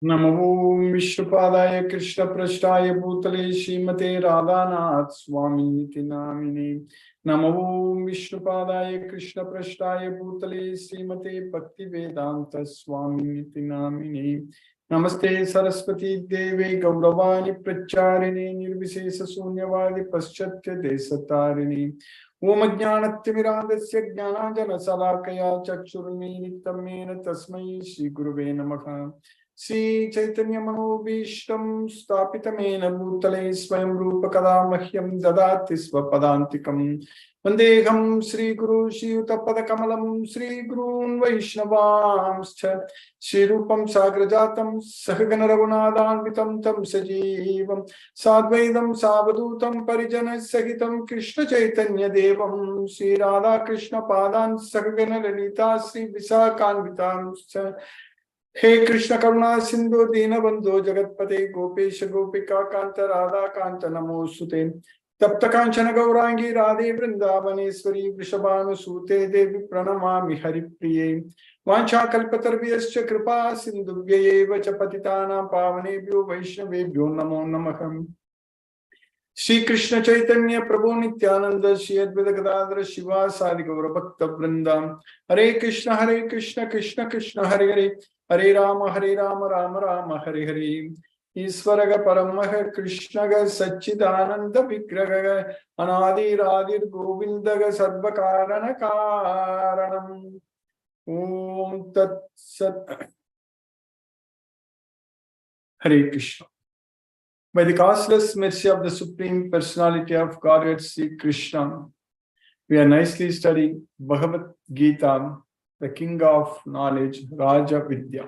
नमो विष्णुपादाय कृष्णपृष्ठाय भूतले श्रीमते राधानाथ स्वामी नामिने। नमो विष्णुपादाय कृष्णपृष्ठाय भूतले श्रीमते भक्तिवेदांत स्वामी नामिने। नमस्ते सरस्वती देवे गौरवाणी प्रचारिणे निर्विशेष शून्यवादि पश्चात्य देशतारिणे। ओम ज्ञानतिमिरान्धस्य ज्ञानाञ्जनशलाकया चक्षुरुन्मीलितं येन तस्मै श्रीगुरुवे नमः। श्री चैतन्य मनोभीष्टं स्थापितमेन भूतले स्वयं रूप कदा मह्यं ददाति स्वपदान्तिकं। वन्देऽहं श्रीगुरु श्रीयुतपदकमलं श्रीगुरून् वैष्णवांश्च श्रीरूपं साग्रजातं सहगण रघुनाथान्वितं तं सजीवं साद्वैतं सावधूतं परिजनसहितं कृष्ण चैतन्य देवं श्रीराधा कृष्ण पादान् सहगण ललिता श्री विशाखान्वितांश्च। हे कृष्ण करुणा सिंधु दीनबंधो जगतपते गोपेश गोपिका कांत राधा कांत नमोस्तुते। तप्त कांचन गौरांगी राधे वृंदावनेश्वरी वृषभानुसूते देवी प्रणमामि हरिप्रिये। वाञ्छाकल्पतरुभ्यश्च कृपा सिन्धुभ्यैव च पतितानां पावनेभ्यो वैष्णवेभ्यो नमो नमः। श्री कृष्ण चैतन्य प्रभु नित्यानंद श्री अद्वैत गदाधर शिवासादि गौर भक्त वृंदा। हरे कृष्ण कृष्ण कृष्ण हरे हरे, हरे राम राम राम हरे हरे। ईश्वर परम कृष्ण सच्चिदानंद विग्रह अनादिरादिर गोविंद सर्व कारण कारणम। ओम तत्सत। हरे Krishna. By the causeless mercy of the Supreme Personality of Godhead, Sri Krishna, we are nicely studying Bhagavad Gita, the King of Knowledge, Raja Vidya.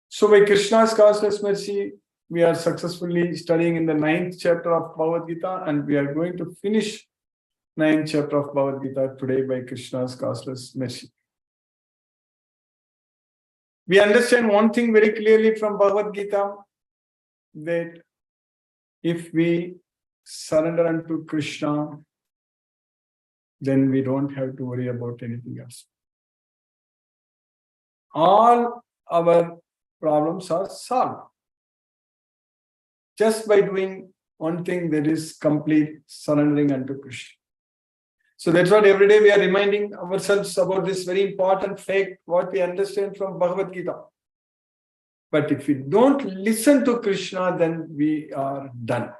So by Krishna's causeless mercy, we are successfully studying in the 9th chapter of Bhagavad Gita, and we are going to finish 9th chapter of Bhagavad Gita today by Krishna's causeless mercy. We understand one thing very clearly from Bhagavad Gita, that if we surrender unto Krishna, then we don't have to worry about anything else. All our problems are solved just by doing one thing, that is complete surrendering unto Krishna. So that's what every day we are reminding ourselves about this very important fact, what we understand from Bhagavad Gita. But if we don't listen to Krishna, then we are done.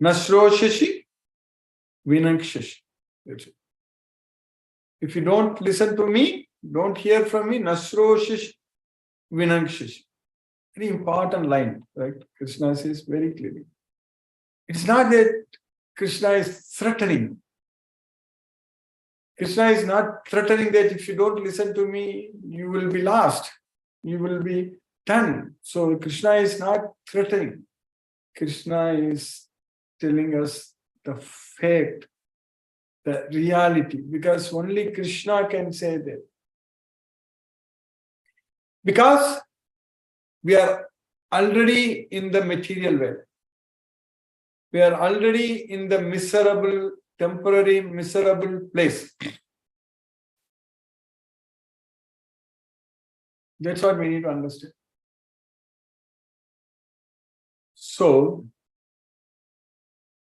Nasroshashi vinakshashi. That's it. If you don't listen to me, don't hear from me, nasroshashi vinakshashi. Very important line, right? Krishna says very clearly. It's not that Krishna is threatening. Krishna is not threatening that if you don't listen to me, you will be lost. You will be done. So Krishna is not threatening. Krishna is telling us the fact, the reality, because only Krishna can say that. Because we are already in the material world. We are already in the miserable, temporary, miserable place. That's what we need to understand. So,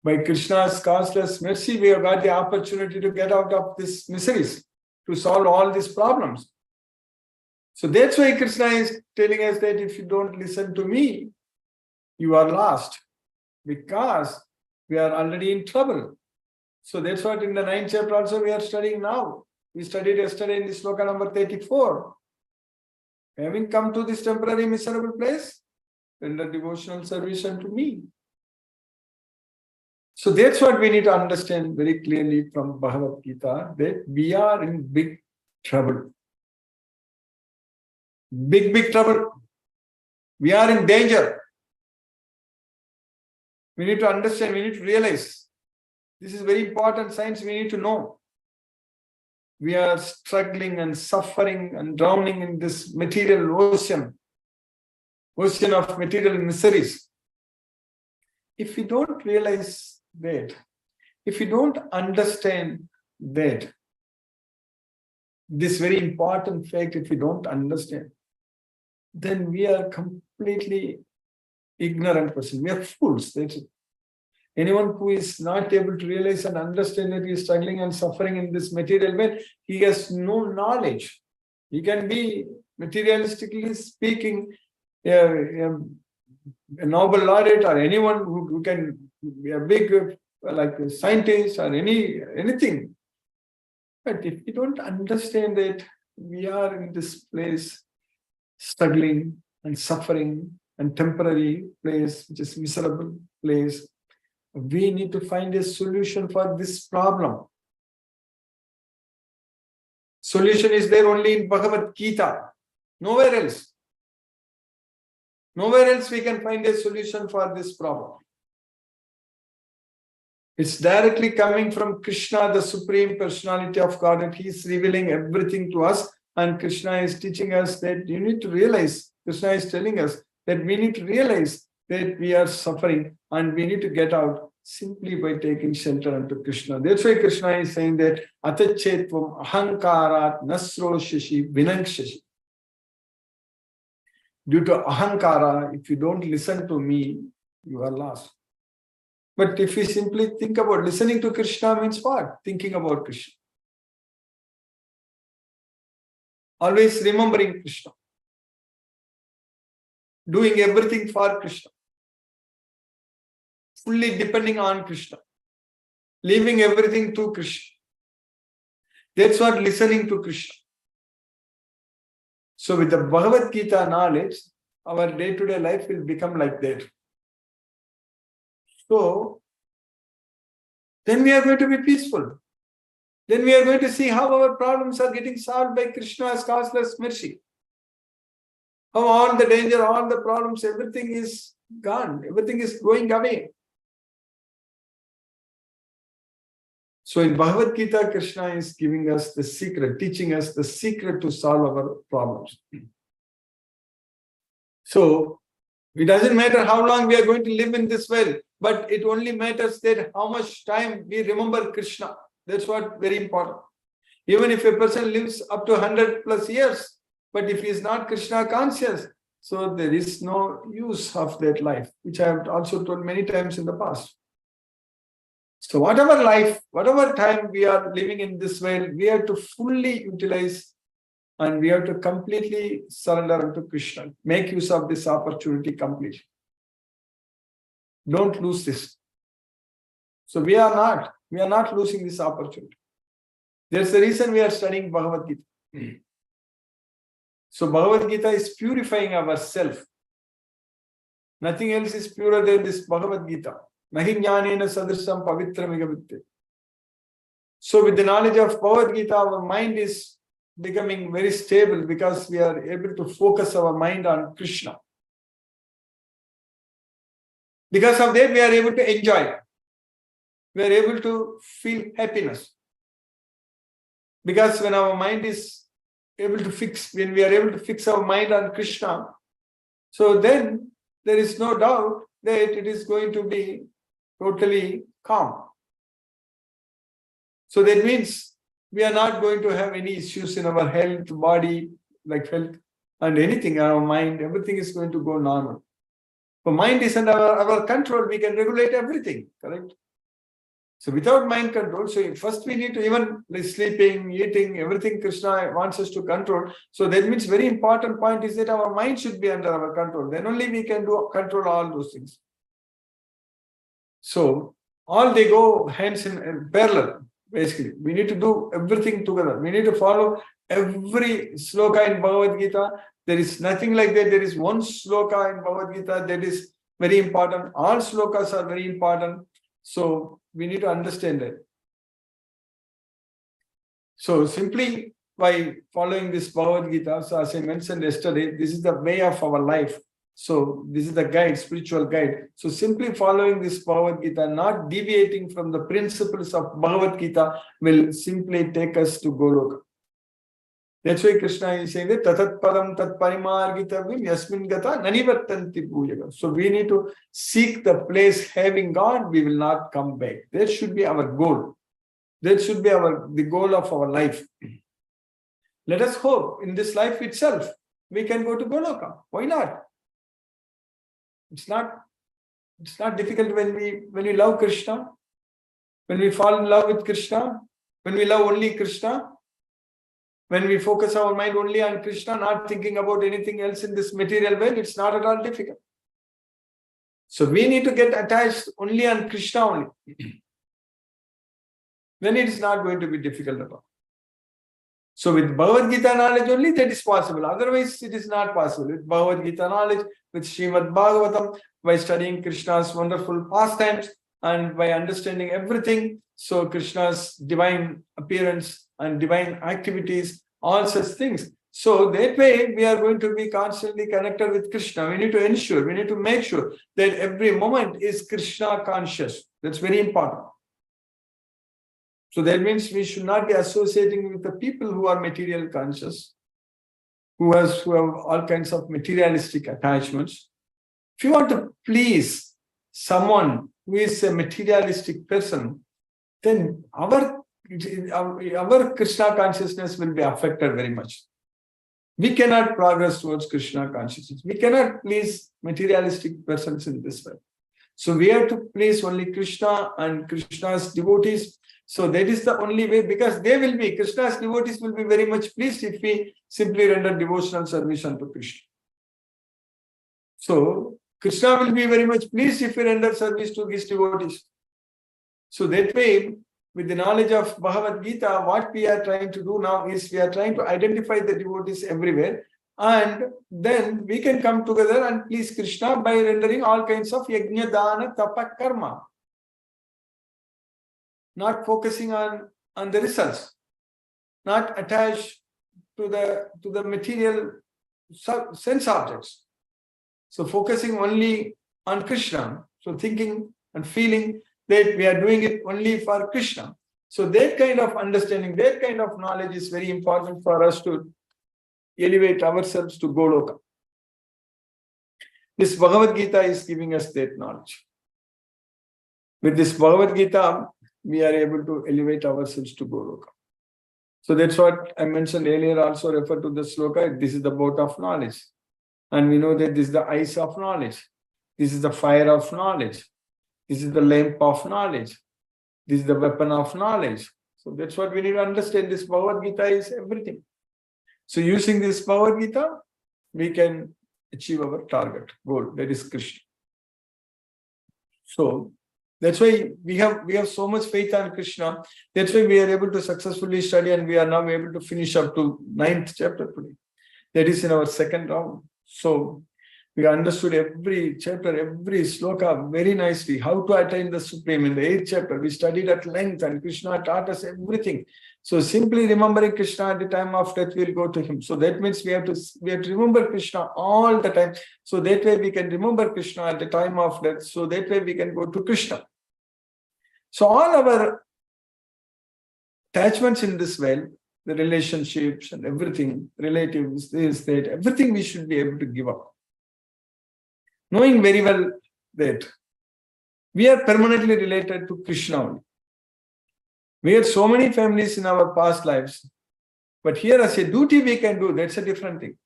by Krishna's causeless mercy, we have got the opportunity to get out of these miseries, to solve all these problems. So that's why Krishna is telling us that if you don't listen to me, you are lost, because we are already in trouble. So that's what in the 9th chapter also we are studying now. We studied yesterday in the sloka number 34. Having come to this temporary miserable place, render devotional service unto me. So that's what we need to understand very clearly from Bhagavad Gita, that we are in big trouble. Big trouble. We are in danger. We need to understand, we need to realize. This is very important science we need to know. We are struggling and suffering and drowning in this material ocean of material miseries. If we don't realize that, if we don't understand that, this very important fact, if we don't understand, then we are completely ignorant person. We are fools. That's it. Anyone who is not able to realize and understand that he is struggling and suffering in this material world, he has no knowledge. He can be, materialistically speaking, a Nobel laureate or anyone who can be a big, like a scientist or anything. But if you don't understand that we are in this place struggling and suffering and temporary place, which is miserable place, we need to find a solution for this problem. Solution is there only in Bhagavad Gita, nowhere else. Nowhere else we can find a solution for this problem. It's directly coming from Krishna, the Supreme Personality of God, and He is revealing everything to us. And Krishna is teaching us that you need to realize, Krishna is telling us that we need to realize that we are suffering and we need to get out simply by taking shelter unto Krishna. That's why Krishna is saying that Atachetvam ahankarat nasroshashi vinangshashi. Due to ahankara, if you don't listen to me, you are lost. But if we simply think about listening to Krishna means what? Thinking about Krishna. Always remembering Krishna. Doing everything for Krishna. Fully depending on Krishna. Leaving everything to Krishna. That's what listening to Krishna. So with the Bhagavad Gita knowledge, our day-to-day life will become like that. So, then we are going to be peaceful. Then we are going to see how our problems are getting solved by Krishna's causeless mercy. How all the danger, all the problems, everything is gone. Everything is going away. So in Bhagavad Gita, Krishna is giving us the secret, teaching us the secret to solve our problems. So it doesn't matter how long we are going to live in this world, but it only matters that how much time we remember Krishna. That's what very important. Even if a person lives up to 100 plus years, but if he is not Krishna conscious, so there is no use of that life, which I have also told many times in the past. So whatever life, whatever time we are living in this world, we have to fully utilize and we have to completely surrender to Krishna. Make use of this opportunity completely. Don't lose this. So we are not losing this opportunity. There's the reason we are studying Bhagavad Gita. So Bhagavad Gita is purifying ourselves. Nothing else is purer than this Bhagavad Gita. Nahi jnanena sadrisam pavitramika. So with the knowledge of Bhagavad Gita, our mind is becoming very stable because we are able to focus our mind on Krishna. Because of that, we are able to enjoy. We are able to feel happiness. Because when our mind is able to fix, when we are able to fix our mind on Krishna, so then there is no doubt that it is going to be totally calm. So that means we are not going to have any issues in our health, body, like health and anything, our mind, everything is going to go normal. For mind is under our control, we can regulate everything, correct? So without mind control, so first we need to even like sleeping, eating, everything Krishna wants us to control. So that means very important point is that our mind should be under our control. Then only we can control all those things. So all they go hands in parallel, basically. We need to do everything together. We need to follow every sloka in Bhagavad Gita. There is nothing like that. There is one sloka in Bhagavad Gita that is very important. All slokas are very important. So we need to understand that. So simply by following this Bhagavad Gita, so as I mentioned yesterday, this is the way of our life. So this is the guide, spiritual guide. So simply following this Bhagavad Gita, not deviating from the principles of Bhagavad Gita will simply take us to Goloka. That's why Krishna is saying that tatat padam tat parimargitavim yasmin gata nanivartanti bhujaga. So we need to seek the place having gone, we will not come back. That should be our goal. That should be the goal of our life. Let us hope in this life itself we can go to Goloka. Why not? It's not difficult when we love Krishna, when we fall in love with Krishna, when we love only Krishna, when we focus our mind only on Krishna, not thinking about anything else in this material world, it's not at all difficult. So we need to get attached only on Krishna only. Then it is not going to be difficult at all. So with Bhagavad Gita knowledge only, that is possible. Otherwise, it is not possible. With Bhagavad Gita knowledge, with Srimad Bhagavatam, by studying Krishna's wonderful pastimes and by understanding everything, so Krishna's divine appearance and divine activities, all such things. So that way, we are going to be constantly connected with Krishna. We need to ensure, we need to make sure that every moment is Krishna conscious. That's very important. So that means we should not be associating with the people who are material conscious, who have all kinds of materialistic attachments. If you want to please someone who is a materialistic person, then our Krishna consciousness will be affected very much. We cannot progress towards Krishna consciousness. We cannot please materialistic persons in this way. So we have to please only Krishna and Krishna's devotees. So that is the only way, because Krishna's devotees will be very much pleased if we simply render devotional service unto Krishna. So Krishna will be very much pleased if we render service to his devotees. So that way, with the knowledge of Bhagavad Gita, what we are trying to do now is we are trying to identify the devotees everywhere, and then we can come together and please Krishna by rendering all kinds of yajna, dana, tapa, karma. Not focusing on the results, not attached to the material sense objects. So focusing only on Krishna. So thinking and feeling that we are doing it only for Krishna. So that kind of understanding, that kind of knowledge is very important for us to elevate ourselves to Goloka. This Bhagavad Gita is giving us that knowledge. With this Bhagavad Gita, we are able to elevate ourselves to Goloka. So that's what I mentioned earlier, also refer to the sloka. This is the boat of knowledge. And we know that this is the ice of knowledge. This is the fire of knowledge. This is the lamp of knowledge. This is the weapon of knowledge. So that's what we need to understand. This Bhagavad Gita is everything. So using this Bhagavad Gita, we can achieve our target, goal, that is Krishna. So that's why we have so much faith on Krishna. That's why we are able to successfully study, and we are now able to finish up to 9th chapter today. That is in our second round. So we understood every chapter, every sloka very nicely. How to attain the Supreme. In the 8th chapter, we studied at length, and Krishna taught us everything. So simply remembering Krishna at the time of death, we'll go to him. So that means we have to remember Krishna all the time. So that way we can remember Krishna at the time of death. So that way we can go to Krishna. So all our attachments in this world, the relationships and everything, relatives, this, that, everything we should be able to give up. Knowing very well that we are permanently related to Krishna only. We had so many families in our past lives, but here as a duty we can do, that's a different thing.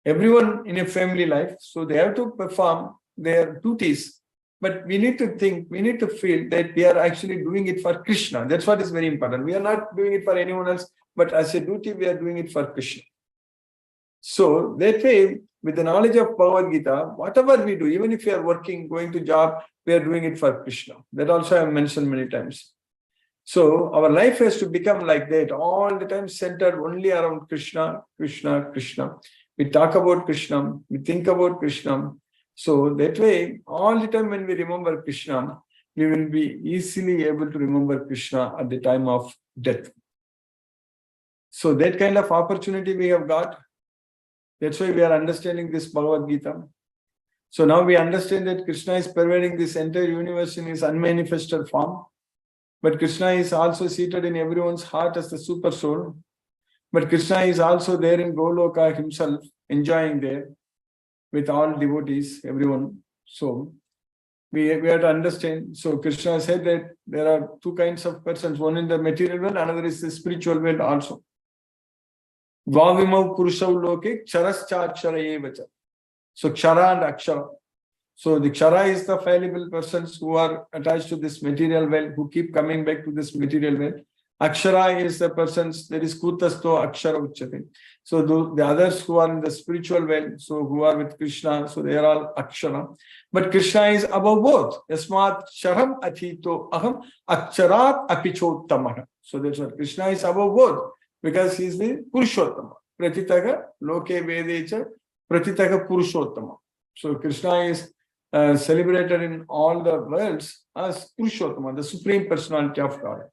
Everyone in a family life, so they have to perform their duties. But we need to think, we need to feel that we are actually doing it for Krishna. That's what is very important. We are not doing it for anyone else, but as a duty, we are doing it for Krishna. So that way, with the knowledge of Bhagavad Gita, whatever we do, even if we are working, going to job, we are doing it for Krishna. That also I have mentioned many times. So our life has to become like that, all the time centered only around Krishna, Krishna, Krishna. We talk about Krishna, we think about Krishna. So that way, all the time when we remember Krishna, we will be easily able to remember Krishna at the time of death. So that kind of opportunity we have got. That's why we are understanding this Bhagavad Gita. So now we understand that Krishna is pervading this entire universe in his unmanifested form. But Krishna is also seated in everyone's heart as the super soul. But Krishna is also there in Goloka himself, enjoying there with all devotees, everyone. So we have to understand. So Krishna said that there are two kinds of persons, one in the material world, another is the spiritual world also. Dvavimau Purushau Loke, Ksharaschakshara Evacha. So Kshara and Akshara. So the Kshara is the fallible persons who are attached to this material well, who keep coming back to this material well. Akshara is the persons, that is Kutasto Akshara Uchate. So the others who are in the spiritual well, so who are with Krishna, so they are all Akshara. But Krishna is above both. Yasmat Sharam Athito Aham Aksharat Apichottamaha. So that's what Krishna is above both, because he is the Purushottama. Pratitaga Loke Vedecha Pratitaga Purushottama. So Krishna is celebrated in all the worlds as Purushottama, the Supreme Personality of God.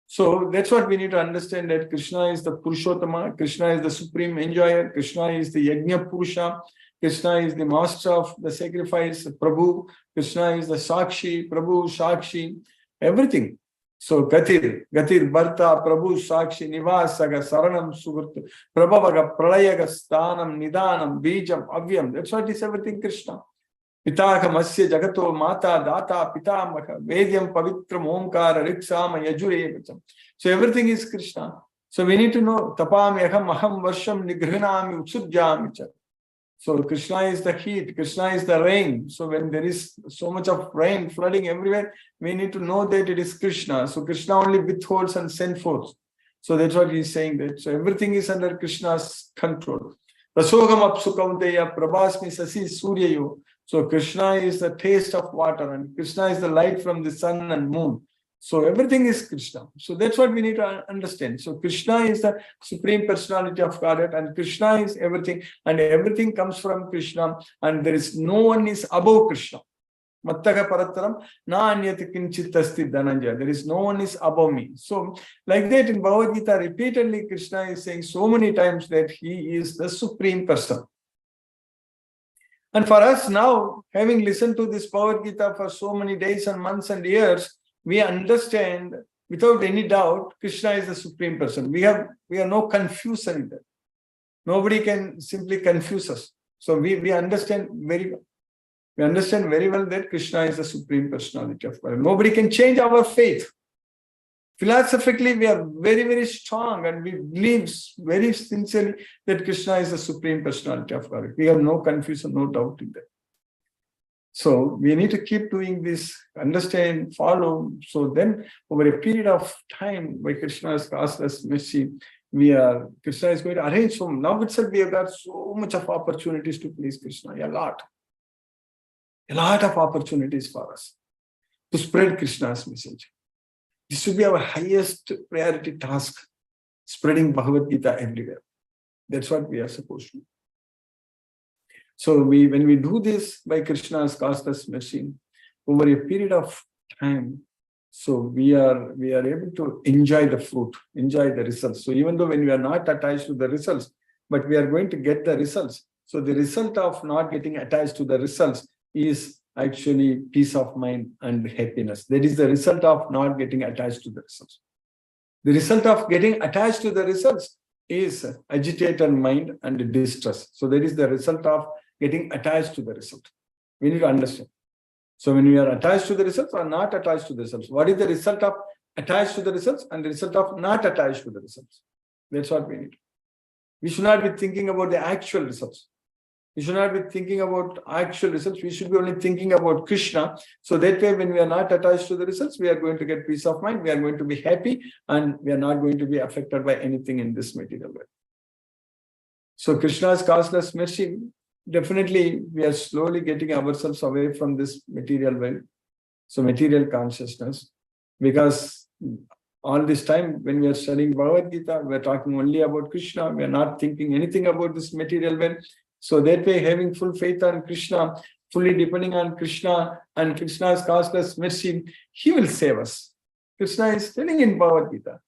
So that's what we need to understand, that Krishna is the Purushottama, Krishna is the Supreme Enjoyer, Krishna is the Yajna Purusha, Krishna is the Master of the sacrifice, Prabhu, Krishna is the Sakshi, Prabhu, Sakshi, everything. So Gatir, Bharta, Prabhu, Sakshi, Nivasaga, Saranam, Suvrta, Prabhavaga, Pralayaga, Sthanam, Nidanam, Bijam, Avyam. That's what is everything Krishna. Pitaka Masya Jagato Mata Data Pitamaka Vedyam Pavitram Omkara Riksama Yajure. So everything is Krishna. So we need to know Tapam Yaham Aham Varsham Nigrhanami Utsujjamicha. So Krishna is the heat, Krishna is the rain. So when there is so much of rain flooding everywhere, we need to know that it is Krishna. So Krishna only withholds and sends forth. So that's what he is saying, that so everything is under Krishna's control. Rasogam Apsukaunteya Prabhasmi Sasi Suryayo. So Krishna is the taste of water, and Krishna is the light from the sun and moon. So everything is Krishna. So that's what we need to understand. So Krishna is the Supreme Personality of Godhead, and Krishna is everything, and everything comes from Krishna, and there is no one is above Krishna. Mattaka parataram na anyati kinchit asti dhananjaya. There is no one is above me. So like that in Bhagavad Gita, repeatedly Krishna is saying so many times that he is the Supreme Person. And for us now, having listened to this Bhagavad Gita for so many days and months and years, we understand without any doubt, Krishna is the Supreme Person. We have no confusion in that. Nobody can simply confuse us. So we understand very well. We understand very well that Krishna is the Supreme Personality of God. Nobody can change our faith. Philosophically, we are very, very strong, and we believe very sincerely that Krishna is the Supreme Personality of God. We have no confusion, no doubt in that. So we need to keep doing this, understand, follow. So then over a period of time, by Krishna's causeless mercy, Krishna is going to arrange so now itself we have got so much of opportunities to please Krishna, a lot of opportunities for us to spread Krishna's message. This should be our highest priority task, spreading Bhagavad Gita everywhere. That's what we are supposed to do. So when we do this by Krishna's causeless mercy, over a period of time, so we are able to enjoy the fruit, enjoy the results. So even though when we are not attached to the results, but we are going to get the results. So the result of not getting attached to the results is actually peace of mind and happiness. That is the result of not getting attached to the results. The result of getting attached to the results is agitated mind and distress. So that is the result of getting attached to the result. We need to understand. So when we are attached to the results or not attached to the results, what is the result of attached to the results and the result of not attached to the results? That's what we need. We should not be thinking about the actual results. We should not be thinking about actual results. We should be only thinking about Krishna. So that way, when we are not attached to the results, we are going to get peace of mind. We are going to be happy, and we are not going to be affected by anything in this material world. So Krishna's causeless mercy, definitely we are slowly getting ourselves away from this material world. So material consciousness, because all this time when we are studying Bhagavad Gita, we are talking only about Krishna. We are not thinking anything about this material world. So that way, having full faith on Krishna, fully depending on Krishna and Krishna's causeless mercy, he will save us. Krishna is telling in Bhagavad Gita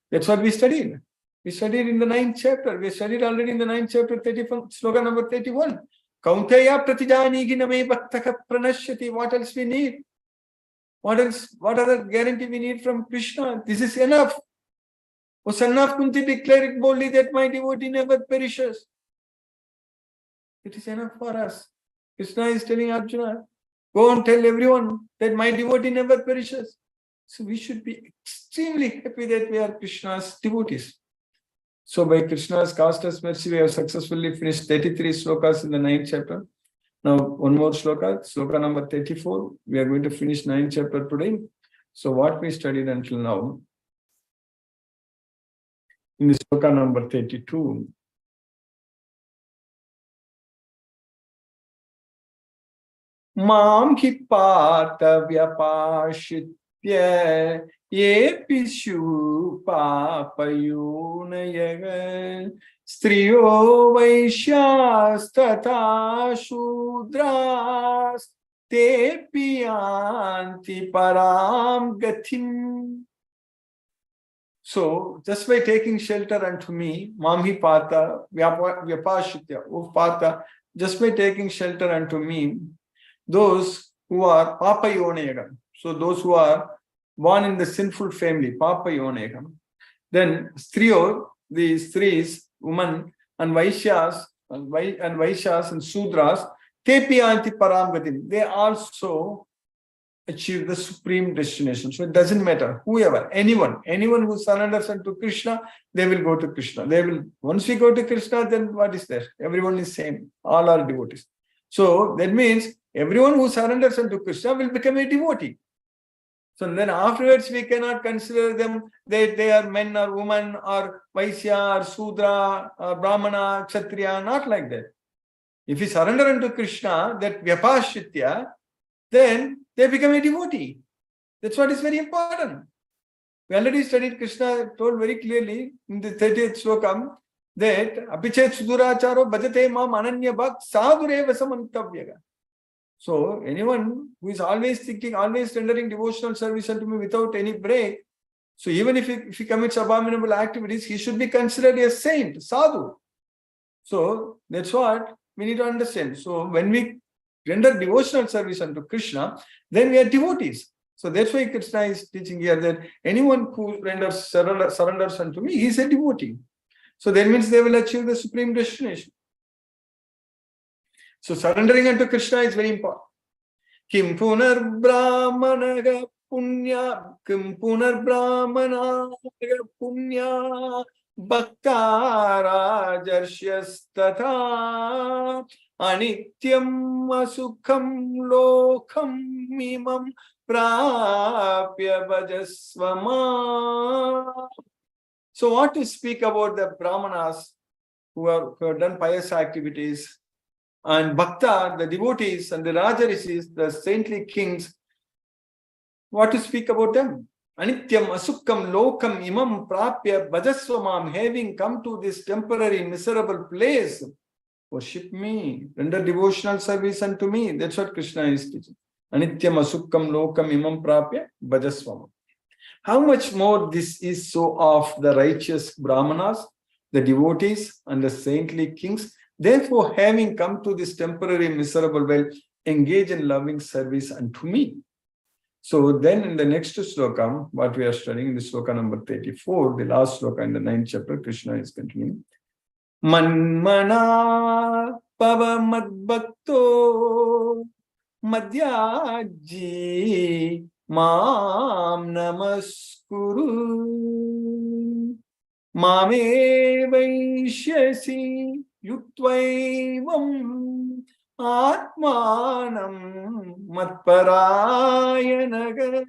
that's what we studied. We studied in the 9th chapter. We studied already in the 9th chapter, 31, slogan number 31. Kaunteya pratijani name bhaktaka pranashyati. What else we need? What else? What other guarantee we need from Krishna? This is enough. O son of Kunti, declare it boldly that my devotee never perishes. It is enough for us. Krishna is telling Arjuna, go and tell everyone that my devotee never perishes. So we should be extremely happy that we are Krishna's devotees. So by Krishna's costless mercy, we have successfully finished 33 slokas in the 9th chapter. Now, one more sloka, sloka number 34. We are going to finish 9th chapter today. So what we studied until now, in the sloka number 32, Mam hi pata vyapashitya yepishu papayunayaga striyo vaishyas tata shudras tepiyanti param gatim. So, just by taking shelter unto me, Mamhi Pata, Vyapashitya, O Pata, just by taking shelter unto me, those who are Papa Yonegam, so those who are born in the sinful family, Papa Yonegam, then Striyo, the Stris, women, and Vaishyas, and Vaishyas and Sudras, Tepiyanti Paramgatim, they also achieve the supreme destination. So it doesn't matter, whoever, anyone who surrenders unto Krishna, they will go to Krishna. They will, once we go to Krishna, then what is there? Everyone is same. All are devotees. So that means everyone who surrenders unto Krishna will become a devotee. So then afterwards, we cannot consider them that they are men or women or Vaisya or Sudra or Brahmana, Kshatriya, not like that. If we surrender unto Krishna, that Vyapashitya, then they become a devotee. That's what is very important. We already studied, Krishna told very clearly in the 30th slokam that Apichet Suduracharo Bhajate Mam Ananya Bhak Sadhureva Samantavyaga. So anyone who is always thinking, always rendering devotional service unto me without any break, so even if he commits abominable activities, he should be considered a saint, sadhu. So that's what we need to understand. So when we render devotional service unto Krishna, then we are devotees. So that's why Krishna is teaching here that anyone who renders surrenders unto me, he is a devotee. So that means they will achieve the supreme destination. So surrendering unto Krishna is very important. Kim punar brahmanaga punya, kim punar brahmanaga punya, bhaktara jarshyas tatha anityam asukham lokam mimam prapya bhajasvama. So what to speak about the brahmanas who have done pious activities, and bhakta, the devotees, and the rajarishis, the saintly kings, what to speak about them? Anityam asukham lokam imam prapya bhajasvamam, having come to this temporary miserable place, worship me, render devotional service unto me. That's what Krishna is teaching. Anityam asukham lokam imam prapya bhajasvamam. How much more this is so of the righteous brahmanas, the devotees, and the saintly kings. Therefore, having come to this temporary miserable well, engage in loving service unto me. So then in the next sloka, what we are studying in the sloka number 34, the last sloka in the 9th chapter, Krishna is continuing. Manmana pava madbhakto madhyaji mam namaskuru mame vaishyasi yutvaivam atmanam matparayanaga.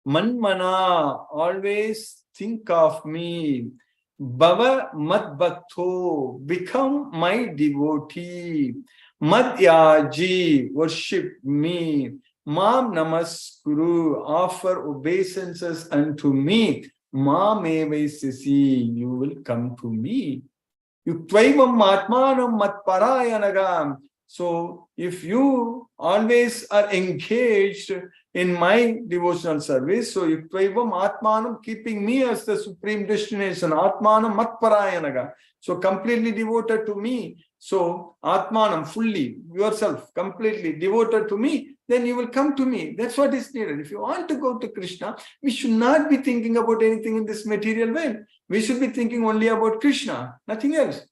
Manmana, always think of me. Bhava madbhakto, become my devotee. Madhyaji, worship me. Mam namaskuru, offer obeisances unto me. Mam evaisasi, you will come to me. Yuktvaivam atmanam matparayanagam. So if you always are engaged in my devotional service, so yuktvaivam atmanam, keeping me as the supreme destination, atmanam matparayanaga, so completely devoted to me. So atmanam, fully, yourself, completely devoted to me, then you will come to me. That's what is needed. If you want to go to Krishna, we should not be thinking about anything in this material way. We should be thinking only about Krishna, nothing else.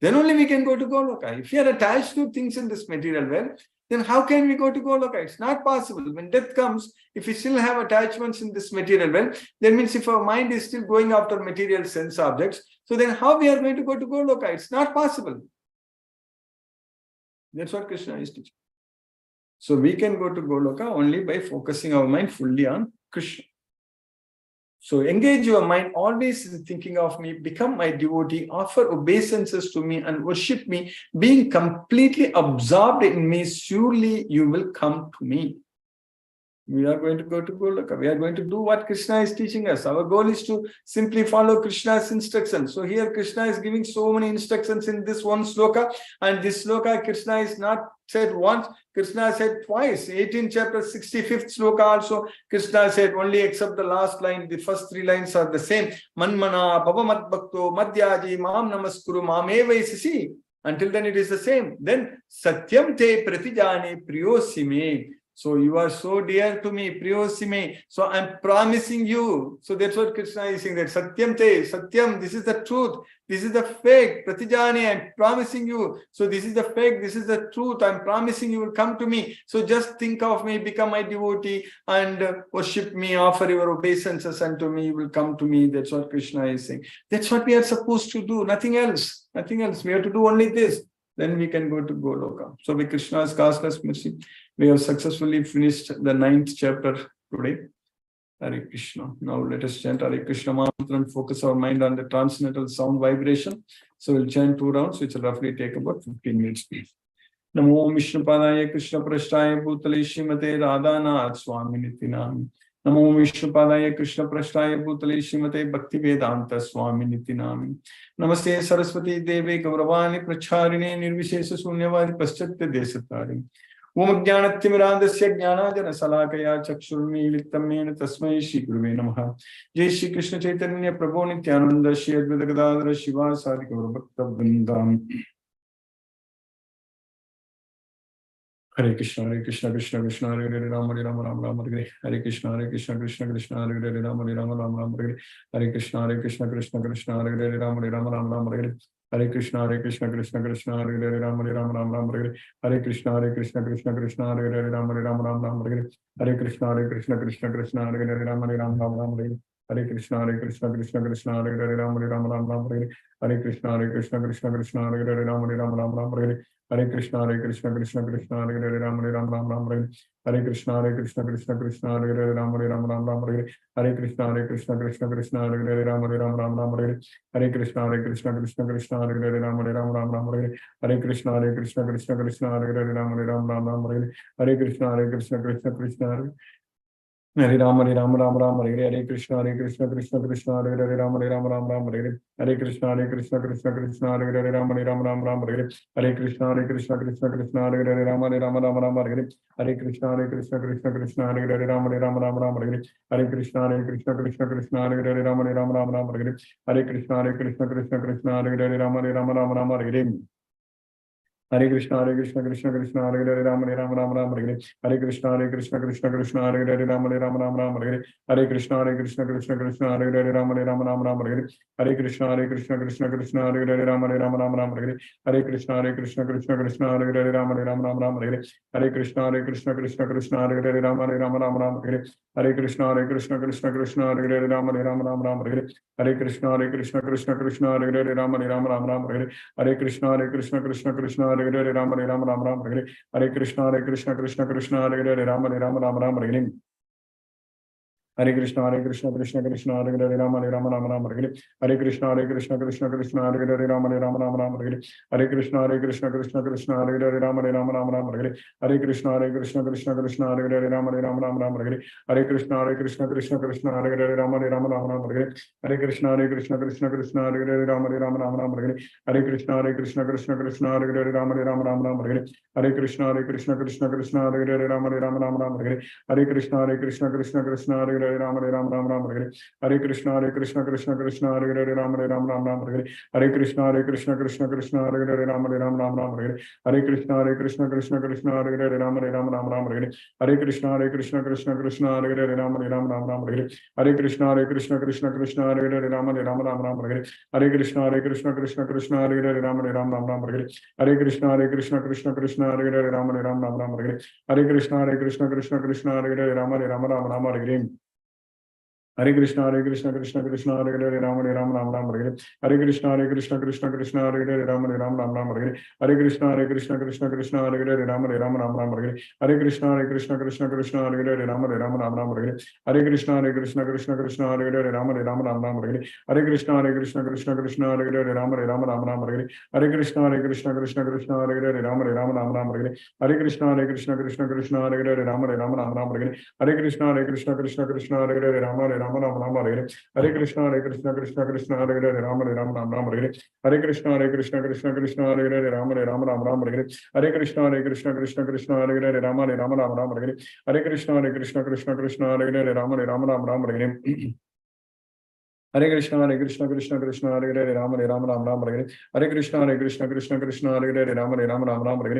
Then only we can go to Goloka. If you are attached to things in this material world, then how can we go to Goloka? It's not possible. When death comes, if we still have attachments in this material realm, that means if our mind is still going after material sense objects, so then how we are going to go to Goloka? It's not possible. That's what Krishna is teaching. So we can go to Goloka only by focusing our mind fully on Krishna. So engage your mind always in thinking of me, become my devotee, offer obeisances to me and worship me, being completely absorbed in me, surely you will come to me. We are going to go to Goloka. We are going to do what Krishna is teaching us. Our goal is to simply follow Krishna's instructions. So here Krishna is giving so many instructions in this one sloka, and this sloka Krishna is not said once, Krishna said twice. 18th chapter, 65th sloka also, Krishna said only except the last line, the first three lines are the same. Manmana, Bhava Bhakto, Madhyaji, Mam Namaskuru, Mameva Isisi. Until then it is the same. Then Satyam te pratijane priyosime. So you are so dear to me, priyosime. So I'm promising you. So that's what Krishna is saying, that Satyam te, Satyam, this is the truth. This is the fake. Pratijane, I'm promising you. So this is the fake, this is the truth. I'm promising you will come to me. So just think of me, become my devotee and worship me, offer your obeisances unto me, you will come to me. That's what Krishna is saying. That's what we are supposed to do, nothing else. Nothing else. We have to do only this. Then we can go to Goloka. So with Krishna's causeless mercy, we have successfully finished the 9th chapter today. Hare Krishna. Now let us chant Hare Krishna mantra and focus our mind on the transcendental sound vibration. So we'll chant 2 rounds, which will roughly take about 15 minutes. Namo Vishnu Padaya Krishna Prashtaya Bhutale Shrimate Radhanath Swami Nitinam. Namo Vishnu Padaya Krishna Prashtaya Bhutale Shrimate Bhakti Vedanta Swami Nitinam. Namaste Saraswati Deve Gauravani Pracharine Nirvishesha Sunyavadi Paschatya Desatari. Om Jnanatimrandasya Jnanajana Salakaya Chakshurmilitamena Tasmai Shri Guruve Namaha. Jai Shri Krishna Chaitanya Prabhu Nityananda Shri Advaita Gadadhara Shiva Sadi Gaura Bhakta Vrindam. Hare Krishna, Krishna Krishna, Hare Hare, Rama Rama, Hare Hare Krishna, Krishna Krishna, Hare Hare, Rama Rama, Hare Krishna, Krishna Krishna, Hare Hare, Rama Rama, Hare Krishna, Krishna Krishna, Hare Hare, Rama Rama, Hare Krishna, Krishna Krishna, Hare Hare, Rama Rama, Hare Krishna, Krishna Krishna, Hare Hare, Rama Rama, Hare Krishna, Krishna, Hare Hare, Rama Rama, Hare Krishna, Krishna, Hare Hare, Rama Rama, Hare Krishna, Krishna, Hare Hare, Rama Rama, Hare Krishna, Krishna, Hare Hare, Rama Rama, Hare Krishna, Krishna, Hare Hare, Rama Rama, Hare Krishna, Krishna, Hare Hare, Rama Rama, Hare Krishna, Krishna, Hare Hare, Rama Rama, Hare Krishna, Krishna, Hare Rama, Hare Krishna, Krishna, Hare Hare, Rama Rama, Hare Krishna, Krishna, Hare Hare, Rama Rama, Hare Krishna, Krishna, Hare Hare, Rama Rama, Hare Krishna, Krishna, Hare Hare, Rama Rama, Hare Krishna, Krishna, Hare Hare, Rama Rama, Hare Krishna, Krishna, Hare Hare, Rama Rama, Hare Krishna, Krishna, Hare Hare, Rama Rama, Hare Krishna, Krishna, Hare Hare, Rama Rama, Hare Krishna, Krishna, Hare Hare, Rama Rama, Hare Krishna, Krishna, Hare Hare, Rama Rama, Hare Krishna, Krishna, Hare Hare, Rama Rama, Hare Krishna, Krishna, Hare Hare, Rama Rama, Hare Krishna, Krishna, Hare Hare, Rama Rama, Hare Krishna, Krishna, Hare Hare, Rama Rama, Hare Krishna, Krishna, Hare Hare, Rama Rama, Hare Krishna, Krishna, Hare Hare, Rama Rama, Hare Krishna, Krishna, Hare Hare, Rama Rama, Hare Krishna, Krishna, Hare Hare, Rama Rama, Hare Krishna, Krishna, Hare Hare, Rama Rama, Hare Krishna, Krishna, Hare Hare, Rama Rama, Hare Krishna, Krishna, Hare Hare, Rama Rama, Hare Krishna, Krishna, Hare Hare, Rama Rama, Hare Krishna, Krishna, Hare Hare, Rama Rama, Hare Krishna, Krishna, Hare Hare, Rama Rama, Hare Krishna, Krishna, Hare Hare, Rama Rama, Hare Krishna, Krishna, Hare Hare Ram Hare Ram Ram Ram Hare Hare Krishna Krishna Krishna Hare Hare Ram Hare Ram Ram Ram Hare Hare Krishna Krishna Hare Hare Ram Hare Ram Ram Ram Hare Hare Krishna Krishna Hare Hare Ram Hare Ram Ram Ram Hare Hare Krishna Hare Hare Ram Hare Ram Ram Ram Hare Hare Krishna Krishna Hare Hare Ram Hare Ram Ram Ram Hare Hare Krishna Krishna Hare Hare Ram Hare Ram Ram Ram Hare Hare Krishna Krishna Hare Hare Ram Hare Ram Ram Ram Hare Hare Krishna Krishna Hare Hare Ram Hare Ram Ram Ram Hare Hare Krishna Krishna Hare Hare Ram Hare Ram Ram Ram Hare Hare Krishna Krishna Hare Hare Ram Hare Ram Ram Ram Hare Hare Krishna Krishna Hare Hare Ram Hare Ram Ram Ram Hare Hare Krishna Krishna Hare Hare Ram Hare Ram Ram Ram Hare Hare Krishna Krishna Hare Hare Ram Hare Ram Ram Ram Hare Hare Krishna Krishna Hare Hare Ram Hare Ram Ram Ram Hare Hare Krishna Krishna Hare Hare Ram Hare Ram Ram Ram Hare Hare Krishna Krishna Hare Hare Ram Hare Ram Ram Ram Hare Hare Krishna Krishna Hare Hare Ram Hare Ram Ram Ram Hare Hare Krishna Krishna Hare Hare Ram Hare Ram Ram Ram Hare Hare Krishna Krishna Hare Hare Ram Hare Ram Ram Ram Hare Hare Krishna Krishna Hare Hare Ram Hare Ram Ram Ram Hare Hare Krishna Krishna Hare Hare Ram Hare Ram Ram Ram Hare Hare Krishna Krishna Hare Hare Ram Hare Ram Ram Ram Hare Hare Krishna Krishna Hare Hare Ram Hare Ram Ram Ram Hare Hare Krishna Krishna Hare Hare Ram Hare Ram Ram Ram Hare Hare Krishna Krishna Hare Hare Ram Hare Ram Ram Ram Hare Hare Krishna Krishna Hare Hare Ram Hare Ram Ram Ram Hare Hare Krishna Krishna Hare Hare Ram Hare Ram Ram Ram Hare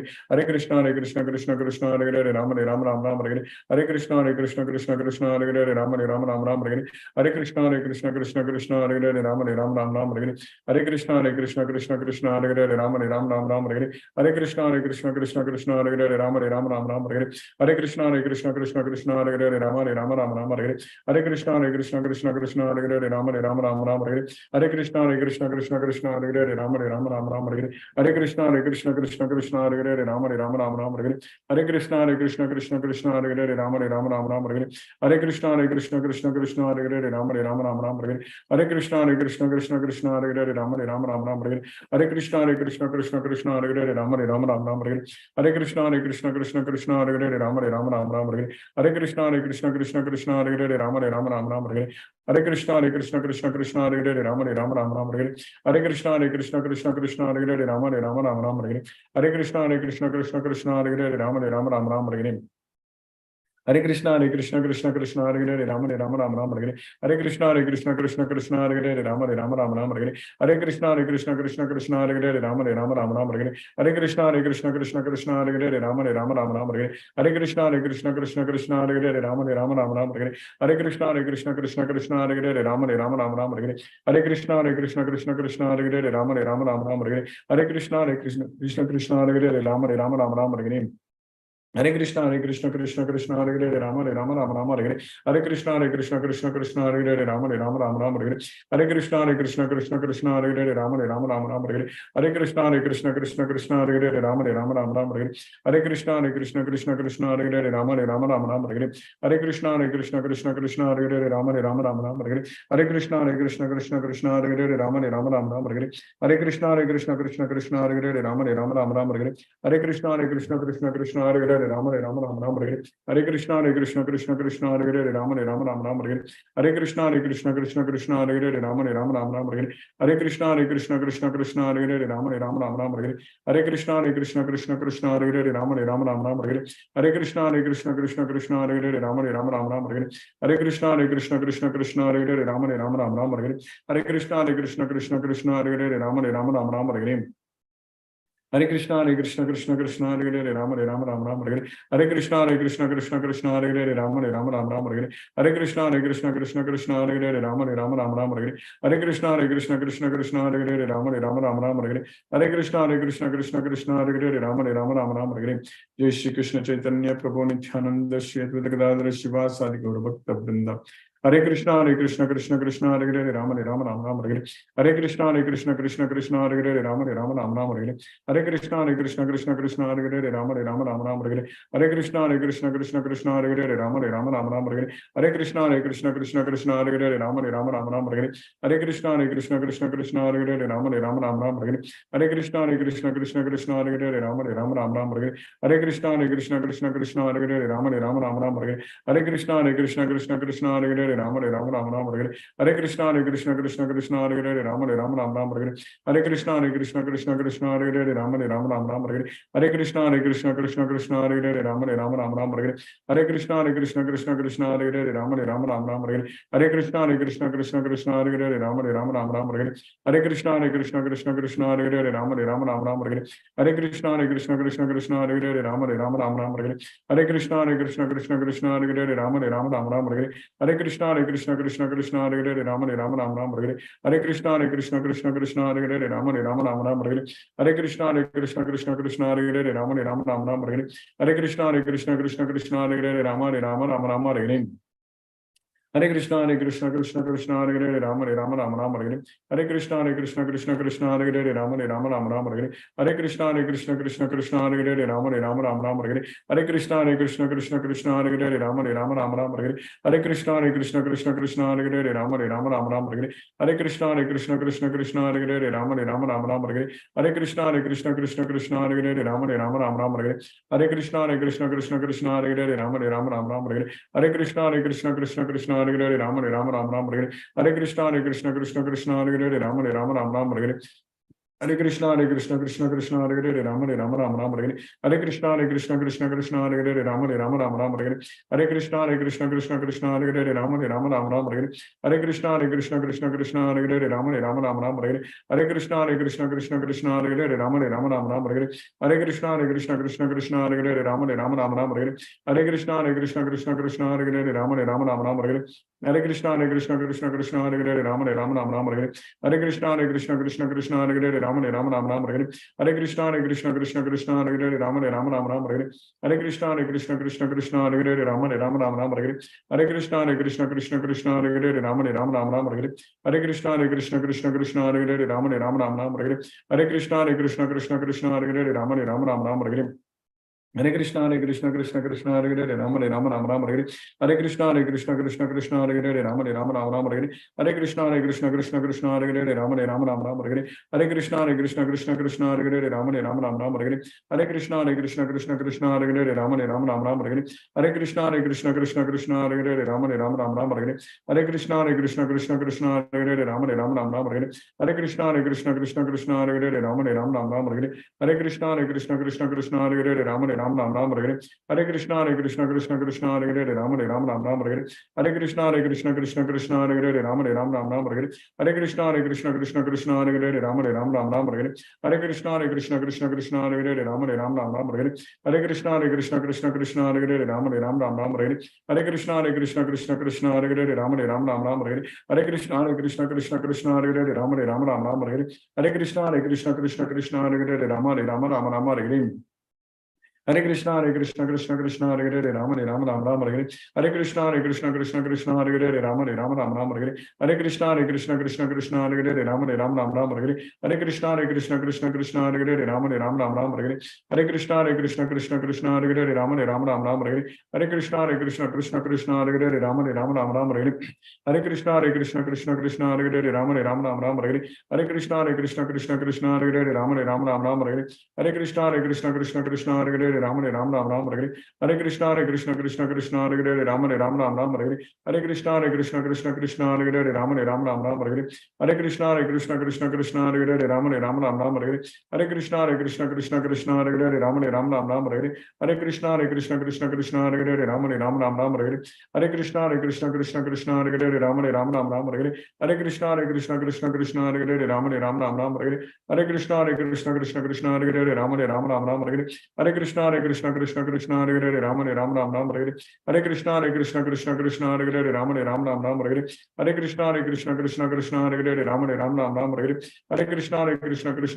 Hare Krishna Krishna Hare Hare Ram Hare Ram Ram Ram Hare Hare Krishna Krishna Hare Hare Ram Hare Ram Ram Ram Hare Hare Krishna Krishna Hare Hare Ram Hare Ram Ram Ram Hare Hare Krishna Krishna Hare Hare Ram Hare Ram Ram Ram Hare Hare Krishna Krishna Hare Hare Ram Hare Ram Ram Ram Hare Hare Krishna Krishna Hare Hare Ram Hare Ram Ram Ram Hare Hare Krishna Krishna Hare Hare Ram Hare Ram Ram Ram Hare Hare Krishna Krishna Hare Hare Ram Hare Ram Ram Ram Hare Hare Krishna Krishna Hare Hare Ram Hare Ram Ram Ram Hare Hare Krishna Krishna Hare Hare Ram Hare Ram Ram Ram Hare Hare Krishna Krishna Hare Hare Ram Hare Ram Ram Ram Hare Hare Krishna Krishna Hare Hare Ram Hare Ram Ram Ram Hare Hare Krishna Krishna Hare Hare Ram Hare Ram Ram Ram Hare Hare Krishna Krishna Hare Hare Ram Hare Ram Ram Ram Hare Hare Krishna Hare Hare Ram Hare Ram Ram Ram Hare Hare Krishna Krishna Hare Hare Ram Hare Ram Ram Ram Hare Hare Krishna Krishna Hare Hare Ram Hare Ram Ram Ram Hare Hare Krishna Krishna Hare Hare Ram Hare Ram Ram Ram Hare Hare Krishna Krishna Hare Hare Ram Hare Ram Ram Ram Hare Hare Krishna Krishna Hare Hare Ram Hare Ram Ram Ram Hare Hare Krishna Krishna Hare Hare Ram Hare Ram Ram Ram Hare Hare Krishna Krishna Hare Hare Ram Hare Ram Ram Ram Hare Hare Krishna Krishna Hare Hare Ram Hare Ram Ram Ram Hare Hare Krishna Krishna Hare Hare Ram Hare Ram Ram Ram Hare Hare Krishna Krishna Hare Hare Ram Hare Ram Ram Ram Hare Hare Krishna Krishna Hare Hare Ram Hare Ram Ram Ram Hare Hare Krishna Krishna Hare Hare Ram Hare Ram Ram Ram Hare Hare Krishna Krishna Hare Hare Ram Hare Ram Ram Ram Hare Hare Krishna Krishna Hare Hare Ram Hare Ram Ram Ram Hare Hare Krishna Krishna Hare Hare Ram Hare Ram Ram Ram Hare Hare Krishna Krishna Hare Hare Ram Hare Ram Ram Ram Hare Hare Krishna Krishna Hare Hare Ram Hare Ram Ram Ram Hare Hare Krishna Krishna Hare Hare Ram Hare Ram Ram Ram Hare Hare Krishna Krishna Hare Hare Ram Hare Ram Ram Ram Hare Hare Krishna Krishna Hare Hare Ram Hare Ram Ram Ram Hare Hare Krishna Krishna Hare Hare Ram Hare Ram Ram Ram Hare Hare Krishna Krishna Hare Hare Ram Hare Ram Ram Ram Hare Hare Krishna Krishna Hare Hare Ram Hare Ram Ram Ram Hare Hare Krishna Hare Hare Ram Hare Ram Ram Ram Hare Hare Krishna Krishna Hare Hare Ram Hare Ram Ram Ram Hare Hare Krishna Krishna Hare Hare Ram Hare Ram Ram Ram Hare Hare Krishna Krishna Hare Hare Ram Hare Ram Ram Ram Hare Hare Krishna Krishna Hare Hare Ram Hare Ram Ram Ram Hare Jai Shri Krishna Chaitanya Prabhu Nityananda Shri Advaita Gadadhara Shivasadi Gaura Bhakta Vrinda Hare Krishna Krishna Hare Hare Ram Hare Ram Ram Ram Hare Hare Krishna Krishna Hare Hare Ram Hare Ram Ram Ram Hare Hare Krishna Krishna Hare Hare Ram Hare Ram Ram Ram Hare Hare Krishna Krishna Hare Hare Ram Hare Ram Ram Ram Hare Hare Krishna Krishna Hare Hare Ram Hare Ram Ram Ram Hare Hare Krishna Krishna Hare Hare Ram Hare Ram Ram Ram Hare Hare Krishna Krishna Hare Hare Ram Hare Ram Ram Ram Hare Hare Krishna Krishna Hare Hare Ram Hare Ram Ram Ram Hare Hare Krishna Krishna Hare Hare Ram Hare Ram Ram Hare Hare Krishna Krishna Hare Hare Hare Rama Rama Hare Hare Krishna Krishna Krishna Hare Hare Rama Rama Hare Hare Krishna Krishna Krishna Hare Hare Rama Rama Hare Hare Krishna Krishna Krishna Hare Hare Rama Rama Hare Hare Krishna Krishna Krishna Hare Hare Rama Rama Hare Hare Krishna Krishna Krishna Hare Hare Rama Rama Hare Hare Krishna Krishna Krishna Hare Hare Rama Rama Hare Hare Krishna Krishna Krishna Hare Hare Rama Rama Hare Hare Krishna Krishna Krishna Hare Hare Rama Rama Hare Hare Krishna Krishna Krishna Hare Hare Rama Rama Hare Hare Krishna Krishna Krishna Hare Hare Rama Rama Hare Hare Krishna Krishna Krishna Hare Hare Rama Rama Hare Hare Krishna Krishna Krishna Hare Hare Rama Rama Hare Hare Krishna Krishna Hare Hare Rama Rama Hare Hare Krishna Krishna Krishna Hare Hare Rama Rama Hare Hare Krishna Krishna Krishna Hare Hare Rama Rama Hare Hare Krishna Krishna Krishna Hare Hare Rama Rama Hare Hare Krishna Krishna Krishna Hare Hare Rama Rama Hare Hare Krishna Krishna Krishna Hare Hare Rama Rama Hare Hare Krishna Krishna Krishna Hare Hare Rama Rama Hare Hare Krishna Krishna Krishna Hare Hare Rama Rama Hare Hare Krishna Krishna Krishna Hare Hare Rama Rama Hare Hare Krishna Krishna Krishna Hare Hare Rama Rama Hare Hare Krishna Krishna Hare Hare Rama Rama Hare Hare Krishna Krishna Krishna Hare Hare Rama Rama Hare Hare Krishna Krishna Krishna Hare Hare Rama Rama Hare Hare Krishna Krishna Krishna Hare Hare Rama Rama Hare Hare Krishna Krishna Krishna Hare Hare Rama Rama Hare Hare Krishna Krishna Krishna Hare Hare Rama Rama Hare Hare Krishna Krishna Krishna Hare Hare Rama Rama Hare Hare Krishna Krishna Krishna Hare Hare Rama Rama Hare Hare Krishna Krishna Krishna Hare Hare Rama Rama Hare Hare Krishna Krishna Krishna Hare Hare Rama Rama Hare Hare Krishna Krishna Krishna Hare Hare Rama Rama Hare Hare Krishna Krishna Krishna Hare Hare Rama Rama Hare Hare Krishna Krishna Krishna Hare Hare Rama Rama Hare Hare Krishna Krishna Krishna Hare Hare Rama Rama Hare Hare Krishna Krishna Hare Hare Rama Rama Hare Hare Krishna Krishna Krishna Hare Hare Rama Rama Hare Hare Krishna Krishna Hare Hare Rama Rama Hare Hare Krishna Krishna Krishna Hare Hare Rama Rama Hare Hare Krishna Krishna Hare Hare Rama Rama Hare Hare Krishna Krishna Hare Hare Rama Rama Hare Hare Krishna Krishna Hare Hare Rama Rama Hare Hare Krishna Krishna Hare Hare Rama Rama Hare Hare Krishna Krishna Hare Hare Rama Rama Hare Hare Krishna Krishna Hare Hare Rama Rama Hare Hare Krishna Krishna Hare Hare Rama Rama Hare Hare Krishna Krishna Hare Hare Rama Rama Hare Hare Krishna Krishna Hare Hare Rama Rama Hare Hare Krishna Krishna Hare Hare Rama Rama Hare Hare Krishna Krishna Hare Hare Rama Rama Hare Hare Krishna Krishna Hare Hare Rama Rama Hare Hare Krishna Krishna Hare Hare Rama Rama Hare Hare Krishna Krishna Hare Hare Rama Rama Hare Hare Krishna Krishna Hare Hare Rama Rama Hare Hare Krishna Krishna Hare Hare Rama Rama Hare Hare Krishna Krishna Hare Hare Rama Rama Hare Hare Krishna Krishna Hare Hare Rama Rama Hare Hare Krishna Krishna Hare Hare Rama Rama Hare Hare Krishna Krishna Hare Hare Rama Rama Hare Hare Krishna Krishna Hare Hare Rama Rama Hare Hare Krishna Krishna Hare Hare Rama Hare Hare Krishna Krishna Hare Hare Rama Rama Hare Hare Krishna Krishna Hare Hare Rama Rama Hare Hare Krishna Krishna Hare Hare Rama Rama Hare Hare Krishna Krishna Hare Hare Rama Rama Hare Hare Krishna Krishna Hare Hare Rama Rama Hare Hare Krishna Krishna Hare Hare Rama Rama Hare Hare Krishna Krishna Hare Hare Rama Rama Hare Hare Krishna Krishna Hare Hare Rama Rama Hare Hare Krishna Krishna Hare Hare Rama Rama Hare Hare Krishna Krishna Hare Hare Rama Rama Hare Hare Krishna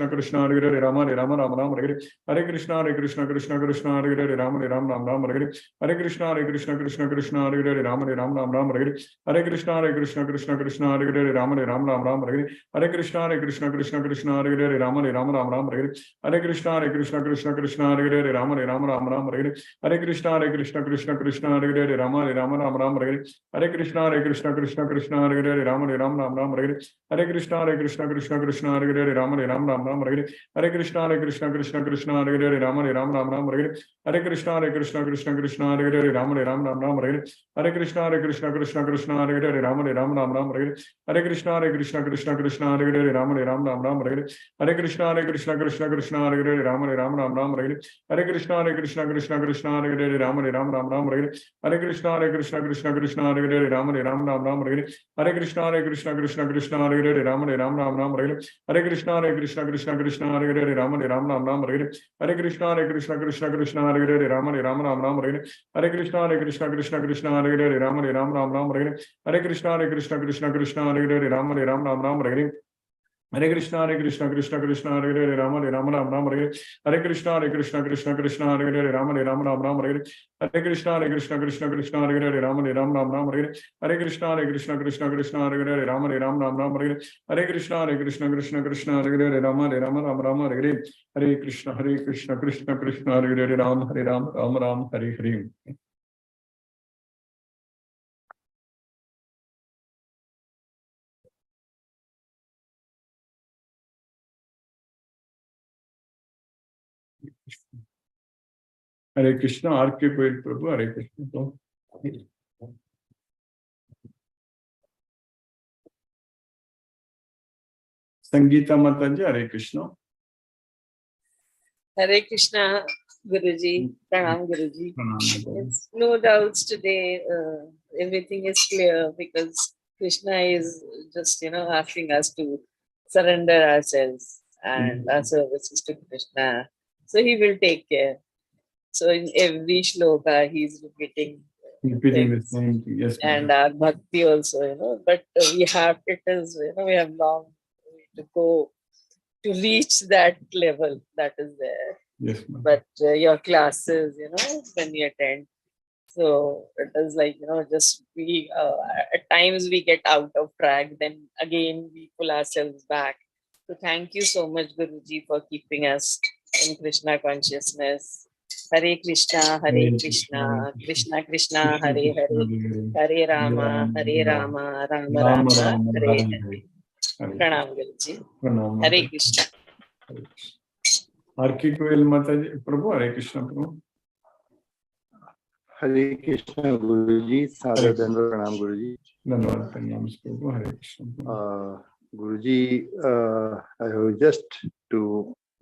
Krishna Hare Hare Rama Rama Hare Hare Krishna Krishna Hare Hare Rama Rama Hare Hare Krishna Krishna Hare Hare Rama Rama Hare Hare Krishna Krishna Hare Hare Rama Rama Hare Hare Krishna Krishna Hare Hare Rama Rama Hare Hare Krishna Krishna Hare Hare Rama Rama Hare Hare Krishna Krishna Hare Hare Rama Rama Hare Hare Krishna Krishna Hare Hare Rama Rama Rama Hare Hare Krishna Krishna Krishna Hare Hare Rama Rama Hare Hare Krishna Krishna Hare Hare Rama Rama Hare Hare Krishna Krishna Hare Hare Rama Rama Hare Hare Krishna Krishna Hare Hare Rama Rama Hare Hare Krishna Krishna Hare Hare Rama Rama Hare Hare Krishna Krishna Hare Hare Rama Rama Hare Hare Krishna Krishna Hare Hare Rama Rama Hare Hare Krishna Krishna Hare Hare Rama Rama Hare Hare Krishna Krishna Hare Hare Rama Rama Hare Hare Krishna Krishna Hare Hare Rama Rama Hare Hare Krishna Krishna Hare Hare Rama Rama Hare Hare Krishna Krishna Hare Hare Rama Rama Hare Hare Krishna Krishna Hare Hare Rama Rama Hare Hare Krishna Krishna Hare Hare Rama Rama Hare Hare Krishna Krishna Hare Hare Rama Rama Hare Hare Krishna Krishna Hare Hare Rama Rama Hare Hare Krishna Krishna Hare Hare Rama Rama Hare Hare Krishna Krishna Hare Hare Rama Rama Hare Hare Krishna Krishna Hare Hare Rama Rama Hare Hare Krishna Krishna Hare Hare Rama Rama Hare Hare Krishna Krishna Hare Hare Rama Rama Hare Hare. Hare Krishna, R.K. Prabhu, Hare Krishna. Sangeeta Mataji, Hare Krishna. Hare Krishna, Guruji. Pranam, Guruji. It's no doubts today. Everything is clear because Krishna is just, asking us to surrender ourselves and our services to Krishna. So he will take care. So in every shloka, he's repeating the same thing. Yes, and our bhakti also, but we have we have long way to go to reach that level that is there. Yes, but your classes, when we attend, so it is like, just we at times we get out of track, then again we pull ourselves back. So thank you so much, Guruji, for keeping us in Krishna consciousness. Hare Krishna, Krishna Krishna, Hare Hare, Hare Rama, Rama Rama, Hare Hare. Pranam, Guruji. Hare Krishna. R.K. Mataji, Prabhu, Hare Krishna, Prabhu. Hare Krishna, Guruji. Sadha Dandavat Pranam, Guruji. Dandavat Pranam, Prabhu, Hare Krishna. Guruji, I have just to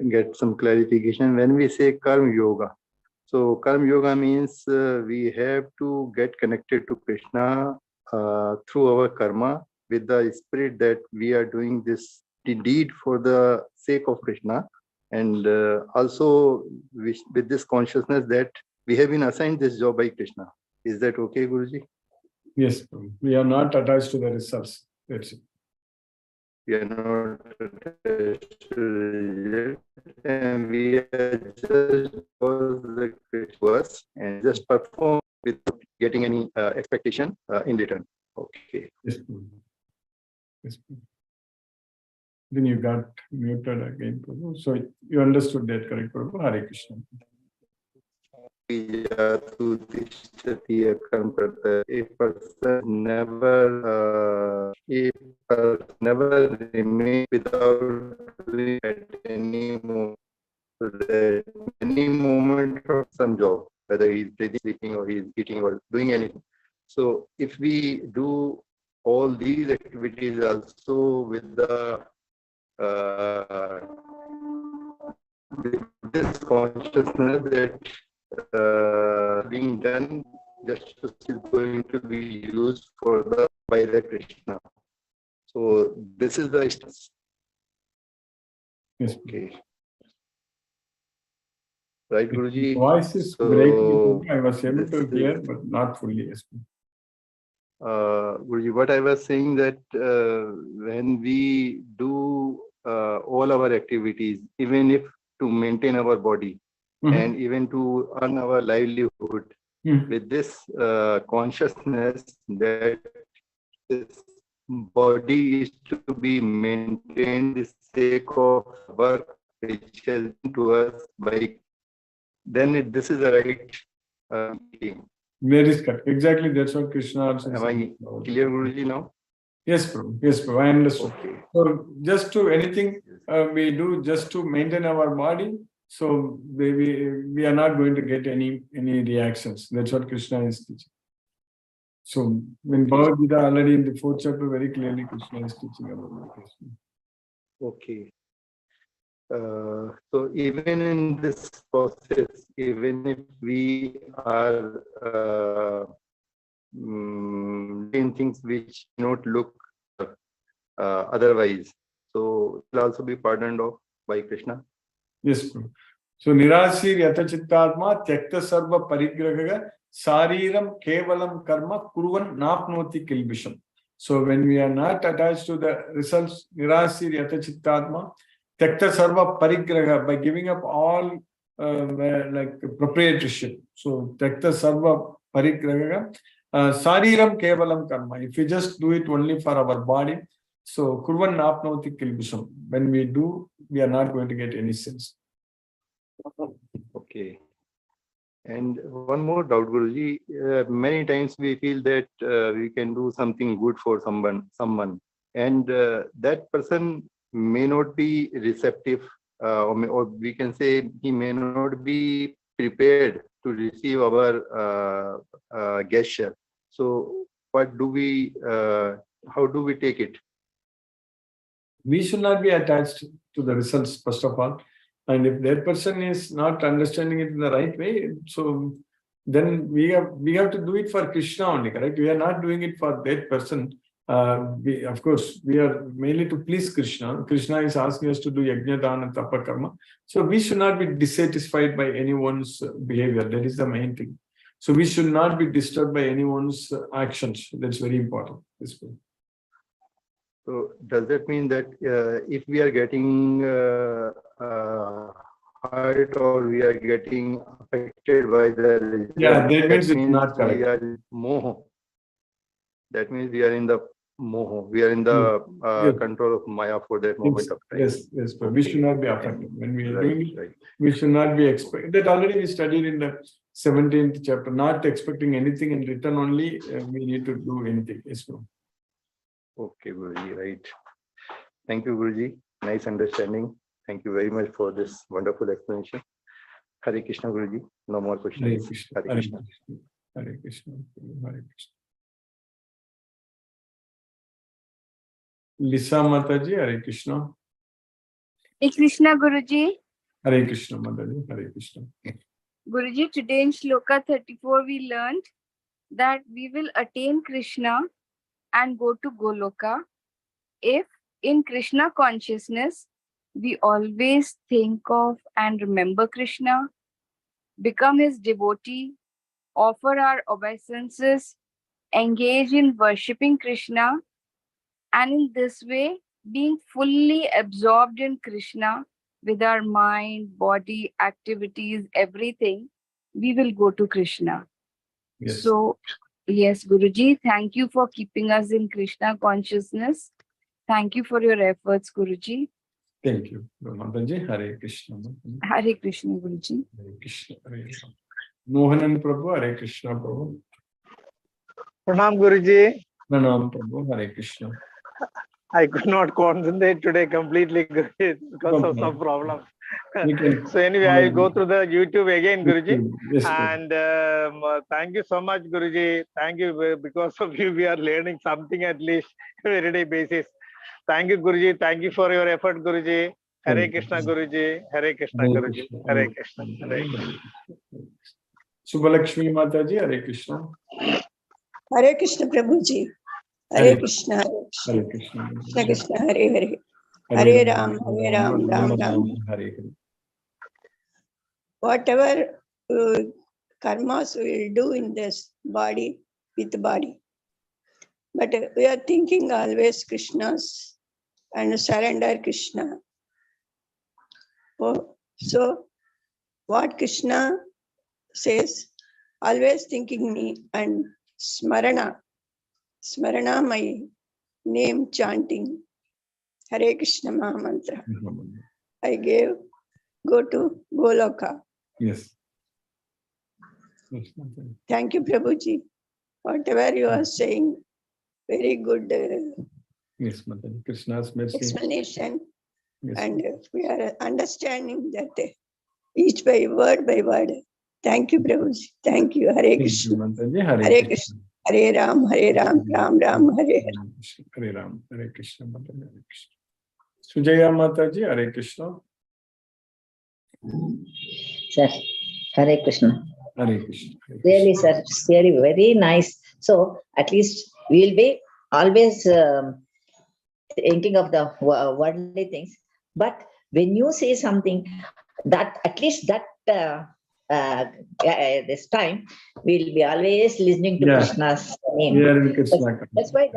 get some clarification. When we say Karma Yoga, so Karma Yoga means we have to get connected to Krishna through our karma with the spirit that we are doing this deed for the sake of Krishna. And also with this consciousness that we have been assigned this job by Krishna. Is that okay, Guruji? Yes, we are not attached to the results. That's it. We are not attached to the result, and we are just the Krishna and just perform without getting any expectation in return. Okay. Yes, yes. Then you got muted again, Prabhu. So you understood that, correct, Prabhu? Hare Krishna. A person never remains without doing at any moment. So that any moment of some job, whether he's sleeping or he's eating or doing anything. So if we do all these activities also with the this consciousness that being done, justice is going to be used for by the Krishna. So this is the instance. Yes. Okay. Right, Guruji? Voice is breaking. I was able to hear, but not fully. Yes. Guruji, what I was saying that when we do all our activities, even if to maintain our body, and even to earn our livelihood, with this consciousness that this body is to be maintained the sake of work which has been to us by then this is the right meaning. That is correct. Exactly, that's what Krishna also Am said. I clear, Guruji, now? Yes, Prabhu. Yes, Prabhu. I understood. Okay. So just to anything we do just to maintain our body, so we are not going to get any reactions. That's what Krishna is teaching. So in Bhagavad Gita, already in the 4th chapter, very clearly Krishna is teaching about meditation. Okay. So even in this process, even if we are doing things which not look otherwise, so it will also be pardoned of by Krishna. Yes, Prabhu. So nirasir yata chittatma tyakta sarva parigraha sariram kevalam karma kuruvan napnoti kilbisham. So when we are not attached to the results, nirasir yata chittatma tyakta sarva parigraha, by giving up all like proprietorship. So tyakta sarva parigraha sariram kevalam karma. If we just do it only for our body, so kurvan napnoti kilbisham. When we do, we are not going to get any sense. Okay. And one more doubt, Guruji. Many times we feel that we can do something good for someone, and that person may not be receptive, or we can say he may not be prepared to receive our gesture. So, what do we? How do we take it? We should not be attached to the results, first of all. And if that person is not understanding it in the right way, so then we have to do it for Krishna only, correct? We are not doing it for that person. Of course, we are mainly to please Krishna. Krishna is asking us to do yajna, dana, tapa, karma. So we should not be dissatisfied by anyone's behavior. That is the main thing. So we should not be disturbed by anyone's actions. That's very important. So does that mean that if we are getting hurt or we are getting affected by the result, that means it's not correct. We are moho. That means we are in the moho. We are in the control of Maya for that moment of time. Yes. But we should not be affected. When we are doing it, we should not be expecting. That already we studied in the 17th chapter. Not expecting anything in return only. We need to do anything. Yes, no. Okay, Guruji, right. Thank you, Guruji. Nice understanding. Thank you very much for this wonderful explanation. Hare Krishna, Guruji. No more questions. Hare Krishna. Hare Krishna. Hare Krishna. Hare Krishna. Lisa Mataji, Hare Krishna. Hare Krishna, Guruji. Hare Krishna, Mataji. Hare Krishna. Guruji, today in Shloka 34, we learned that we will attain Krishna and go to Goloka if in Krishna consciousness we always think of and remember Krishna, become his devotee, offer our obeisances, engage in worshipping Krishna, and in this way being fully absorbed in Krishna with our mind, body, activities, everything, we will go to Krishna. Yes. So yes, Guruji, thank you for keeping us in Krishna consciousness. Thank you for your efforts, Guruji. Thank you, Mataji. Hare Krishna. Hare Krishna, Guruji. Hare Krishna. Hare Krishna. Mohanan Prabhu, Hare Krishna Prabhu. Pranam Guruji. Pranam Prabhu, Hare Krishna. I could not concentrate today completely, Guruji, because of some problem. So anyway, I'll go through the YouTube again, Guruji. Yes, and thank you so much, Guruji. Thank you. Because of you, we are learning something at least everyday basis. Thank you, Guruji. Thank you for your effort, Guruji. Hare Krishna, Guruji. Hare Krishna, Guruji. Hare Krishna. Hare Krishna. Subhalakshmi Mataji, Hare Krishna. Hare Krishna, Prabhuji. Hare Krishna, Hare Krishna. Krishna Krishna, Hare Hare. Hare Ram, Ram Ram. Hare Hare. Whatever karmas we will do in this body, with body. But we are thinking always Krishna's and surrender Krishna. Oh, so what Krishna says, always thinking me and smarana, my name chanting, Hare Krishna Maha Mantra. I go to Goloka. Yes. Yes, Mataji. Thank you, Prabhuji. Whatever you are saying, very good Yes, Mataji. Krishna's mercy. explanation. Yes, And we are understanding that each by word by word. Thank you, Prabhuji. Thank you. Hare thank you, Krishna. Mataji. Hare Hare Krishna. Krishna. Hare Ram, Hare Ram, Ram Ram, Hare Hare. Hare Ram, Hare Krishna, Mataji, Hare Krishna. Sujaya Mataji, Hare Krishna. Sir, Hare Krishna. Hare Krishna. Hare Krishna. Really, sir, it's really very nice. So at least we'll be always thinking of the worldly things. But when you say something, that at least that this time we'll be always listening to Yeah. Krishna's name. We are in Krishna. That's why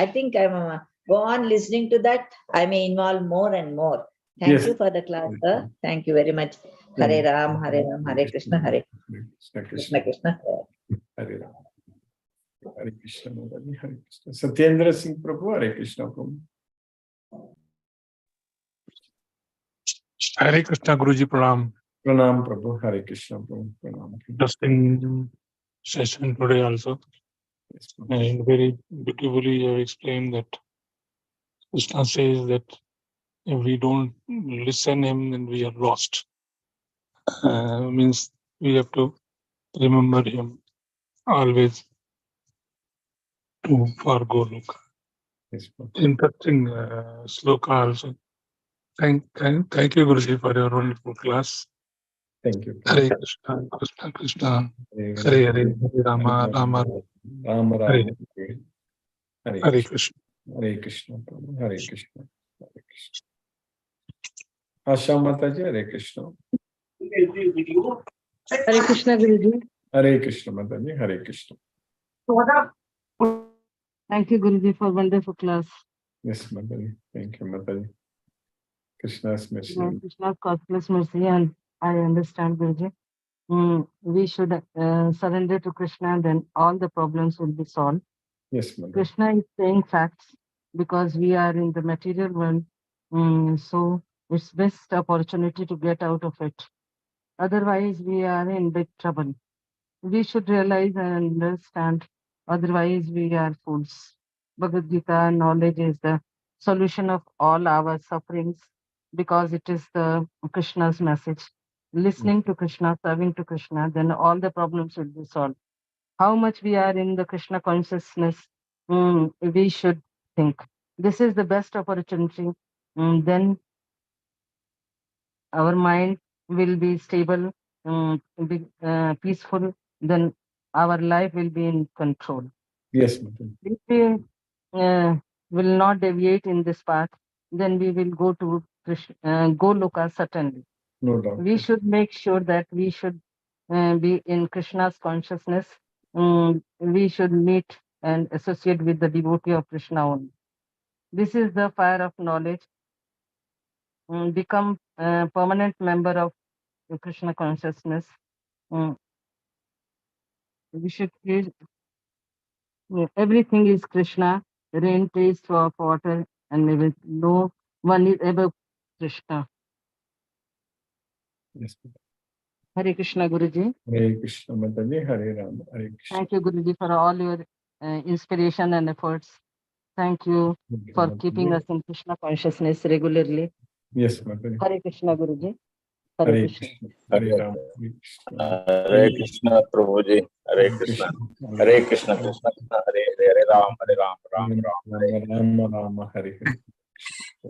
I think I'm go on listening to that. I may involve more and more. Thank Yes. you for the class, Yes. sir. Thank you very much. Hare Ram, Hare Krishna, Hare Krishna, Krishna, Krishna. Hare Ram. Hare Krishna, Mataji, Hare Krishna. Satyendra Singh Prabhu, Hare Krishna Prabhu. Hare Krishna, Guruji Pranam. Pranam Prabhu, Hare Krishna Prabhu. Pranam. Interesting session today also. Yes, Prabhu. And very beautifully you have explained that Krishna says that if we don't listen him, then we are lost. Means we have to remember him always to for Goloka. Yes, Prabhu. Interesting sloka also. Thank you, Guruji, for your wonderful class. Thank you. Hare Krishna, Krishna Krishna, Hare Hare Hare, Hare Rama, Rama, Rama Hare Rama. Hare Hare Krishna. Krishna. Hare Krishna Prabhu. Hare Krishna. Hare Krishna. Asha Mataji, Hare Krishna. Hare Krishna, Guruji. Hare Krishna Mataji, Hare Krishna. Thank you, Guruji, for wonderful class. Yes, Mataji. Thank you, Mataji. Krishna's mercy. Krishna's costless mercy, and I understand, Guruji. We should surrender to Krishna, then all the problems will be solved. Yes, Mataji. Krishna is saying facts because we are in the material world, so it's best opportunity to get out of it. Otherwise, we are in big trouble. We should realize and understand. Otherwise, we are fools. Bhagavad Gita knowledge is the solution of all our sufferings because it is the Krishna's message. Listening to Krishna, serving to Krishna, then all the problems will be solved. How much we are in the Krishna consciousness, we should think. This is the best opportunity. Then our mind will be stable, peaceful. Then our life will be in control. Yes, Mataji. If we will not deviate in this path, then we will go to Goloka certainly. No doubt. We should make sure that we should be in Krishna's consciousness. We should meet and associate with the devotee of Krishna only. This is the fire of knowledge. Become a permanent member of the Krishna consciousness. We should feel everything is Krishna, rain, taste of water, and maybe no one is above Krishna. Yes, Mataji. Hare Krishna, Guruji. Hare Krishna Mataji, Hare Rama, Hare Krishna. Thank you, Guruji, for all your inspiration and efforts. Thank you Thank you, for Mataji. keeping us in Krishna consciousness regularly. Yes, Mataji. Hare Krishna, Guruji. Hare Hare Krishna. Krishna. Hare Rama, Hare Krishna. Hare Krishna, Prabhuji. Hare Krishna. Hare Krishna, Krishna Krishna, Hare Hare, Hare Ram, Hare Ram, Ram Ram, Hare. Rama Rama, Hare Hare.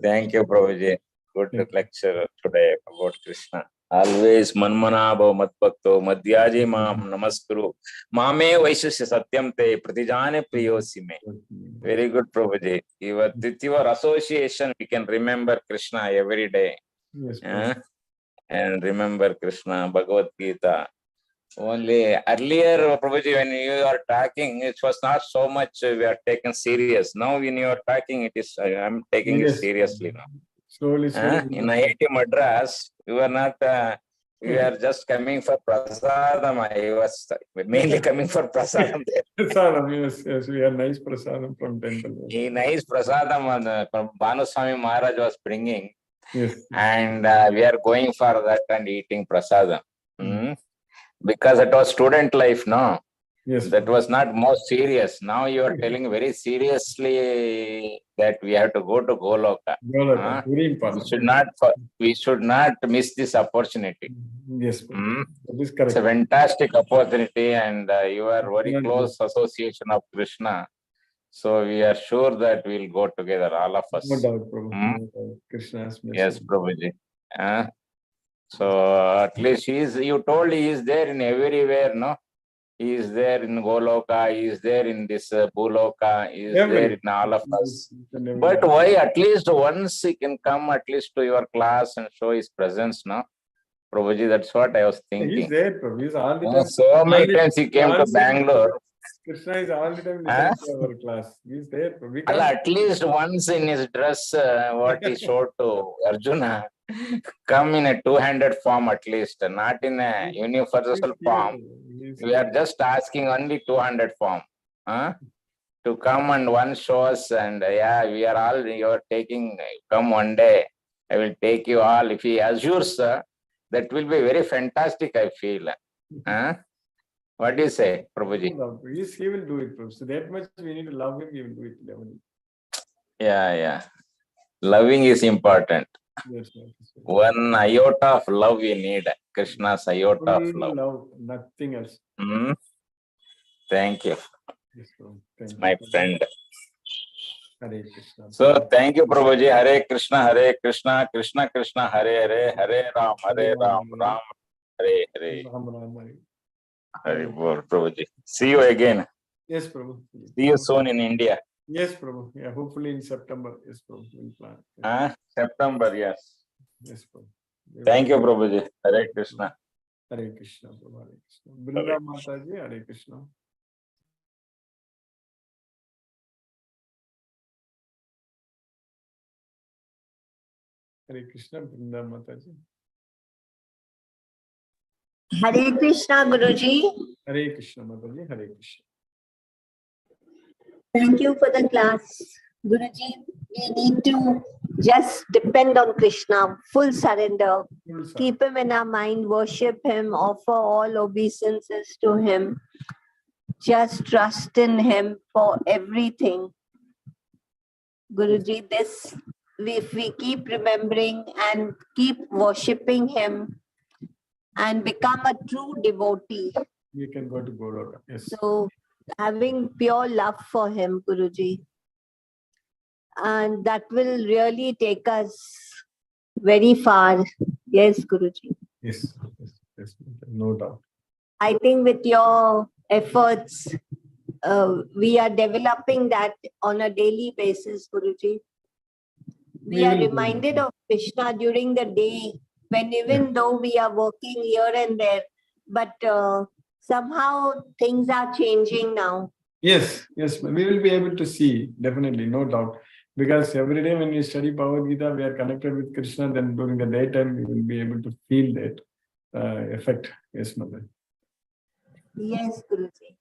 Thank you, Prabhuji. Good lecture today about Krishna. Always manmana bhav madbhakto madhyaji mam namaskuru mame vaishasya satyam te pratijane priyosi me. Very good, Prabhuji. With your association, we can remember Krishna every day. Yes, And remember Krishna, Bhagavad Gita. Only earlier, Prabhuji, when you are talking, it was not so much we are taken serious. Now, when you are talking, it is I am taking it Yes. seriously now. Slowly, slowly. In IIT Madras, we were not. We are just coming for prasadam. I was mainly coming for prasadam there. Prasadam, yes, yes, we are nice prasadam from temple. A nice prasadam from Bhanuswami Maharaj was bringing. Yes. And we are going for that and eating prasadam. Because it was student life, no? Yes. That was not most serious. Now you are telling very seriously that we have to go to Goloka. Goloka, very We important. should not miss this opportunity. Yes, Hmm? that is It's correct. a fantastic opportunity, and you are very Definitely. close association of Krishna. So we are sure that we'll go together, all of us. No doubt, Prabhu. Hmm? No doubt. Krishna's mercy. Yes, Prabhuji. So at least you told he is there in everywhere, no? He is there in Goloka, he is there in this Bhuloka, he is there in all of us. But why at least once he can come at least to your class and show his presence, no? Prabhuji, that's what I was He's thinking. there, Prabhu. He's all the time. So many times he came to Bangalore. Krishna is all the time listening to our class. He's there, Prabhu. We can't- At least once in his dress, what he showed to Arjuna, come in a two-handed form at least, not in a universal form. We are just asking only 200 form. To come and one show us, and yeah, we are all, you are taking, come one day, I will take you all. If he assures, that will be very fantastic, I feel. What do you say, Prabhuji? Yes, he will do it, Prabhu. So that much we need to love him, he will do it. Definitely. Yeah. Loving is important. Yes, yes. One iota of love we need, Krishna's iota of Full love. love, nothing else. Thank you, Yes, Prabhu. Thank you. my friend. Hare Krishna. So thank you, Prabhuji. Hare Krishna, Krishna Krishna, Hare Hare Ram, Ram Hare Hare. Ram, Ram, Hare. Hare Bol, Prabhuji. See you again. Yes, Prabhu. See you soon in India. Yes, Prabhu. Yeah, hopefully in September. Yes, Prabhu. We'll plan. September, yes. Yes, Prabhu. Thank you, Prabhuji. Hare Krishna. Hare Krishna, Prabhu. Hare Krishna. Brinda Mataji, Hare Krishna. Hare Krishna, Brinda Mataji. Hare Krishna, Guruji. Hare Krishna, Mataji. Hare Krishna. Thank you for the class. Guruji, we need to just depend on Krishna, full surrender. Keep him in our mind, worship him, offer all obeisances to him. Just trust in him for everything. Guruji, if we keep remembering and keep worshipping him and become a true devotee. You can go to Goloka. Yes. So having pure love for him, Guruji. And that will really take us very far. Yes, Guruji. Yes. No doubt. I think with your efforts, we are developing that on a daily basis, Guruji. We are reminded of Krishna during the day, when even though we are working here and there, but somehow things are changing now. Yes, we will be able to see, definitely, no doubt. Because every day when we study Bhagavad Gita, we are connected with Krishna, then during the daytime, we will be able to feel that effect. Yes, Mother. Yes, Guruji.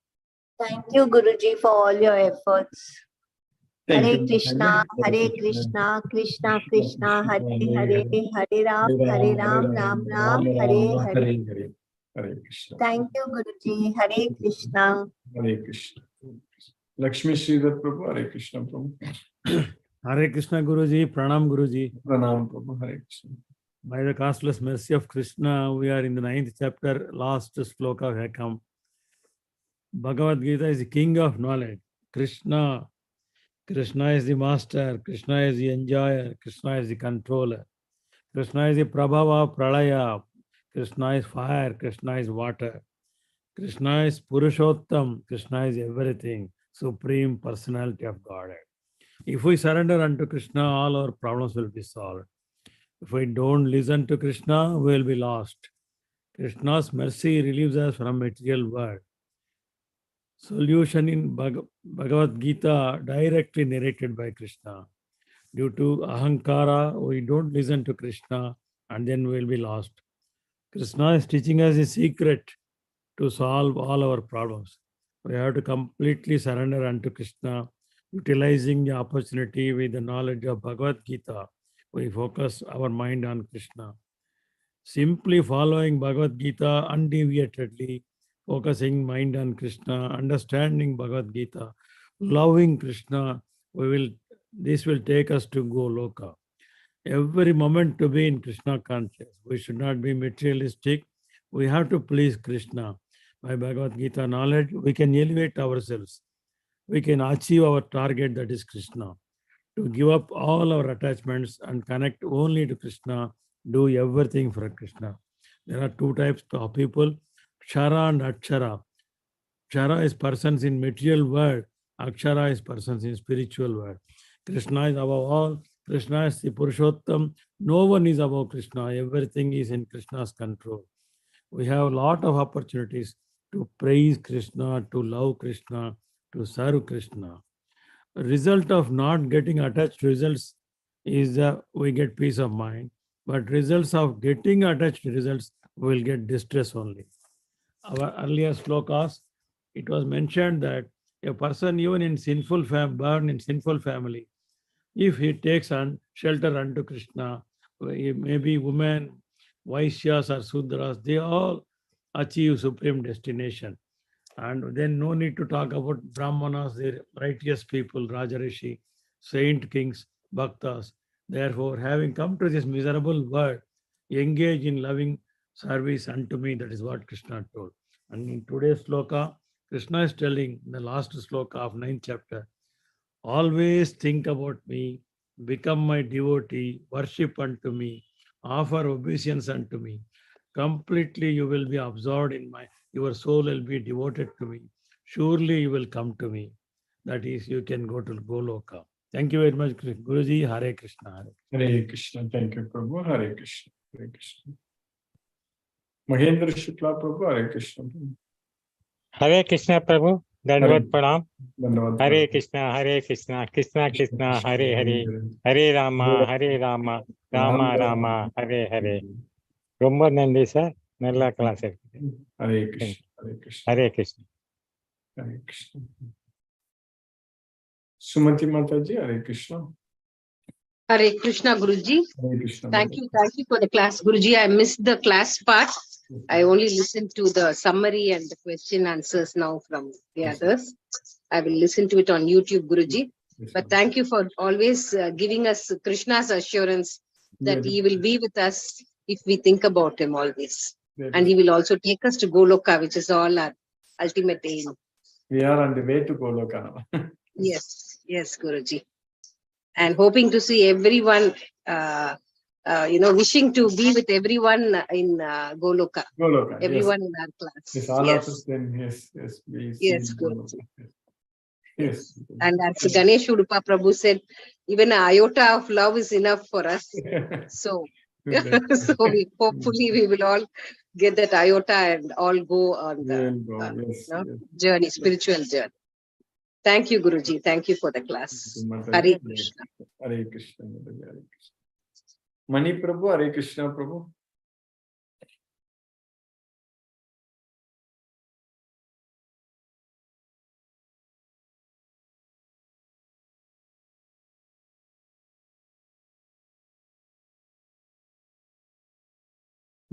Thank you, Guruji, for all your efforts. Hare Krishna, Krishna Krishna, Hare Ram, Ram, Hare Hare. Hare Krishna. Thank you, Guruji. Hare Krishna. Hare Krishna. Lakshmi Sridhar Prabhu, Hare Krishna Prabhu. Hare Krishna Guruji, Pranam Guruji. Pranam Prabhu, Hare Krishna. By the costless mercy of Krishna, we are in the 9th chapter, last sloka have come. Bhagavad Gita is the king of knowledge. Krishna is the master, Krishna is the enjoyer, Krishna is the controller. Krishna is the Prabhava, Pralaya, Krishna is fire, Krishna is water. Krishna is Purushottam, Krishna is everything, Supreme Personality of Godhead. If we surrender unto Krishna, all our problems will be solved. If we don't listen to Krishna, we will be lost. Krishna's mercy relieves us from material world. Solution in Bhagavad Gita directly narrated by Krishna. Due to ahankara, we don't listen to Krishna and then we will be lost. Krishna is teaching us a secret to solve all our problems. We have to completely surrender unto Krishna, utilizing the opportunity with the knowledge of Bhagavad Gita. We focus our mind on Krishna. Simply following Bhagavad Gita undeviatedly, focusing mind on Krishna, understanding Bhagavad Gita, loving Krishna, this will take us to Goloka. Every moment to be in Krishna conscious. We should not be materialistic. We have to please Krishna. By Bhagavad Gita knowledge, we can elevate ourselves. We can achieve our target, that is Krishna. To give up all our attachments and connect only to Krishna, do everything for Krishna. There are two types of people, Kshara and Akshara. Kshara is persons in material world, Akshara is persons in spiritual world. Krishna is above all, Krishna is the Purushottam. No one is above Krishna, everything is in Krishna's control. We have a lot of opportunities to praise Krishna, to love Krishna, to serve Krishna. Result of not getting attached to results is we get peace of mind, but results of getting attached to results will get distress only. Our earlier slokas, it was mentioned that a person even in sinful born in sinful family, if he takes on shelter unto Krishna, maybe women, Vaishyas or Sudras, they all achieve supreme destination. And then no need to talk about Brahmanas, the righteous people, Rajarishi, saint kings, bhaktas. Therefore, having come to this miserable world, engage in loving service unto me. That is what Krishna told. And in today's sloka, Krishna is telling in the last sloka of 9th chapter, always think about me, become my devotee, worship unto me, offer obeisance unto me. Completely you will be absorbed in your soul will be devoted to me. Surely you will come to me. That is, you can go to Goloka. Thank you very much, Guruji. Hare Krishna. Hare Krishna. Thank you, Prabhu. Hare Krishna. Hare Krishna. Mahendra Shukla Prabhu. Hare Krishna. Hare Krishna Prabhu, Dandavad Pranam. Dandavad Hare Prabhu. Krishna, Hare Krishna, Krishna Krishna, Hare Hare, Hare Rama, Hare Rama, Rama Rama, Hare Hare. ரொம்ப நன்றி sir, நல்லா class இருக்கு. Hare Krishna. Hare Krishna. Hare Krishna. Hare Krishna. Sumati Mataji. Hare Krishna. Hare Krishna, Guruji. Hare Krishna. Thank you for the class, Guruji. I missed the class part. I only listened to the summary and the question answers now from the others. I will listen to it on YouTube, Guruji. But thank you for always giving us Krishna's assurance that he will be with us if we think about him always. And he will also take us to Goloka, which is all our ultimate aim. We are on the way to Goloka now. Yes, Guruji. And hoping to see everyone, wishing to be with everyone in Goloka. Goloka. Everyone in our class. Yes, all of us then, yes. Yes, Guruji. Yes. And as Ganesh Udupa Prabhu said, even an iota of love is enough for us. So, hopefully we will all get that iota and all go on the journey, spiritual journey. Thank you, Guruji. Thank you for the class. Hare Krishna. Hare Krishna. Hare Krishna. Mani Prabhu. Hare Krishna Prabhu.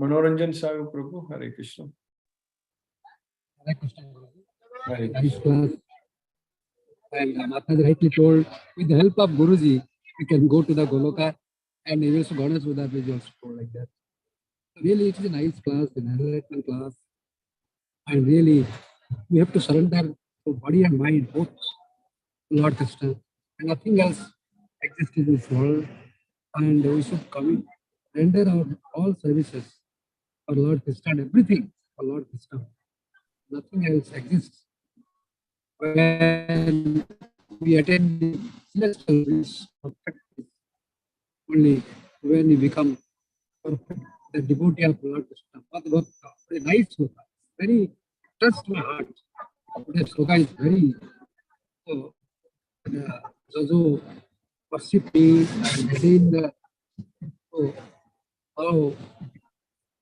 Manoranjan Sahu Prabhu. Hare Krishna. Hare Krishna. Nice class. And Mataji rightly told, with the help of Guruji, we can go to the Goloka, and even so Ganesh Udapi also told like that. Really, it is a nice class, an enlightenment class. And really, we have to surrender to body and mind, both to Lord Krishna. And nothing else exists in this world. And we should commit, render our all services for Lord Krishna and everything for Lord Krishna. Nothing else exists. When we attend the celestial bliss, only when we become perfect, the devotee of Lord Krishna. Very nice sloka, very touched my heart. The sloka is very so worship me and attain the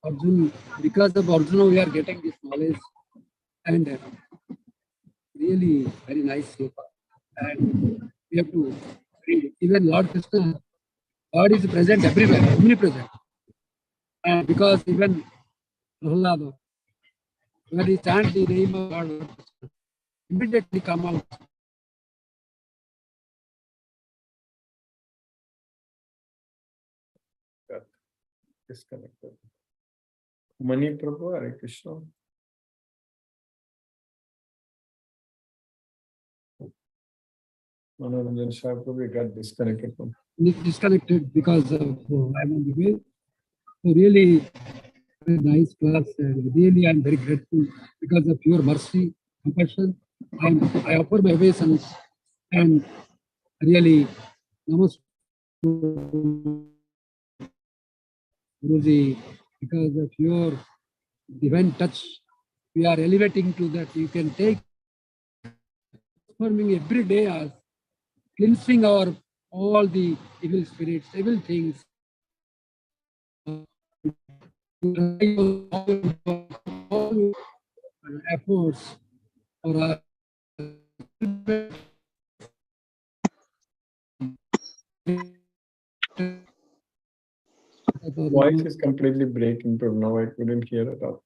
Arjuna. Because of Arjuna, we are getting this knowledge, and really very nice sloka. And we have to read. Even Lord Krishna, God is present everywhere, omnipresent. And because even Prahlada, when he chants the name of God, immediately come out. Disconnected. Mani Prabhu, Hare Krishna. Manoranjan Shah Prabhu got disconnected. Disconnected because of I'm on the way. So really, very nice class. And really, I'm very grateful because of your mercy, compassion. I offer my obeisance and really, namaste, Guruji, because of your divine touch, we are elevating to that. You can take transforming every day as cleansing our all the evil spirits, evil things. All efforts for our Voice is completely breaking, Prabhu. Now I couldn't hear at all.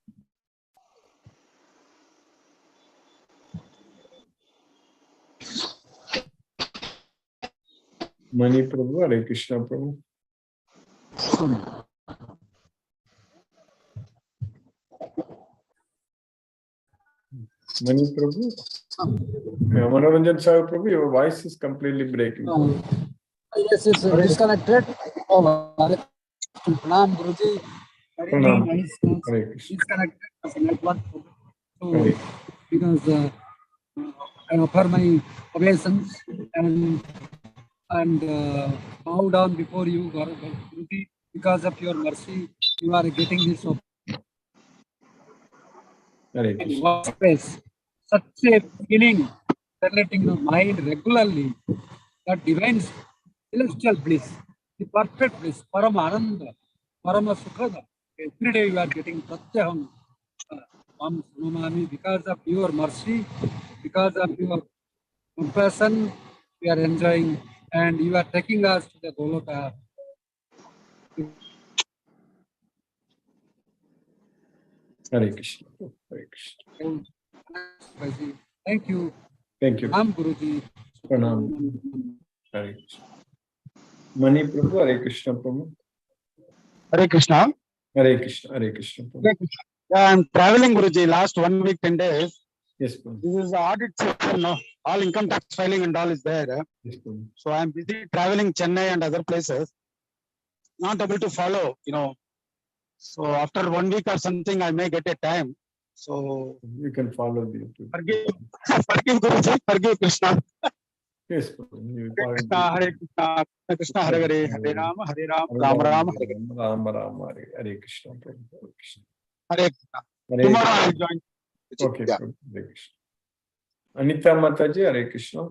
Mani Prabhu, Hare Krishna Prabhu. Mani Prabhu. Manoranjan Shah Prabhu, your voice is completely breaking. Yes, it's disconnected. Oh, Pranam, Guruji. Very Pranam. nice. Hare Krishna. Disconnected as a network. So, Hare. because I offer my obeisance and bow down before you, Guruji, because of your mercy, you are getting this Hare in Krishna. workspace. Such a feeling permeating your mind regularly, that divine celestial bliss, the perfect bliss, Parama Ananda, Parama Sukhada. Every day you are getting Pratyaham, Mamami, because of your mercy, because of your compassion, we are enjoying, and you are taking us to the Goloka. Hare Krishna. Hare Krishna. Thank you. Thank you. Pranam, Guruji. Pranam. Hare Krishna. Mani Prabhu, Hare Krishna Prabhu. Hare Krishna. Hare Krishna. Hare Krishna Prabhu. Hare Krishna. Yeah, I'm traveling, Guruji, last 1 week, 10 days. Yes, Prabhu. This is the audit season, no? All income tax filing and all is there. Yes, Prabhu. So I'm busy traveling Chennai and other places. Not able to follow, So after 1 week or something, I may get a time. So you can follow the YouTube. Forgive Guruji, forgive Krishna. Yes, Prabhu. You Hare Krishna, Krishna Hare Hare, Hare Rama, Rama Rama, Hare Hare. Rama Rama, Hare Krishna Prabhu. Hare Krishna. Hare Krishna. Hare Tomorrow Krishna. I'll join. Okay, Yeah. Prabhu. Hare Krishna. Anita Mataji, Hare Krishna.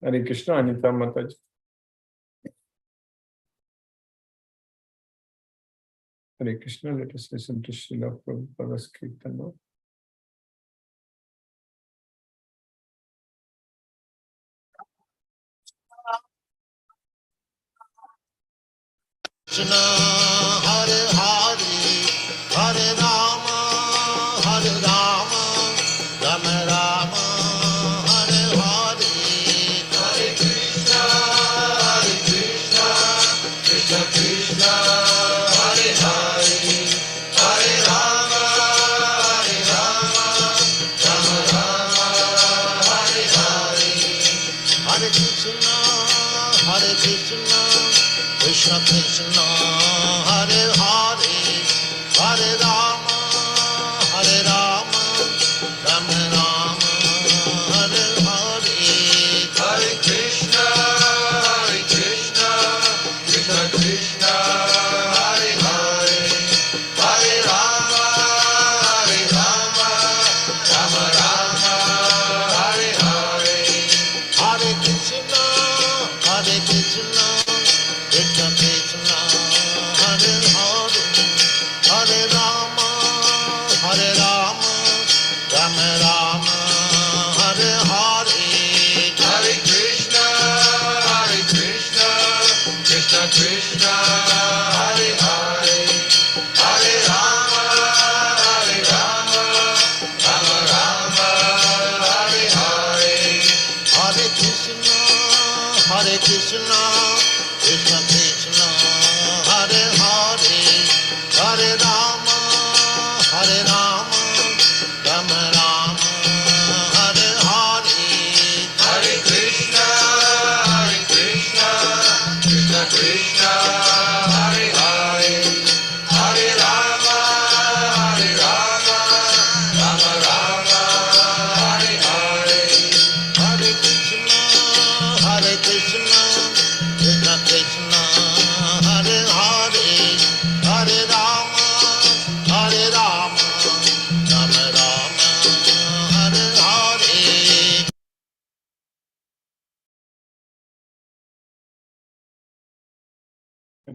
Hare Krishna, Anita Mataji. Hare Krishna, let us listen to Srila Prabhupada's Kirtana. Krishna, Hare Hare, Hare Rama, Rama Rama, Hare Hare, Hare Krishna, Krishna Krishna, Hare Hare, Hare Rama, Rama Rama, Hare Hare, Hare Krishna, Krishna Krishna, Hare Hare, Hare Rama, Rama Rama, Hare Hare, Hare Krishna, Krishna Krishna, Hare Hare, Hare Rama, Rama Rama, Hare Hare, Hare Krishna, Krishna Krishna, Hare Hare, Hare Rama, Rama Rama, Krishna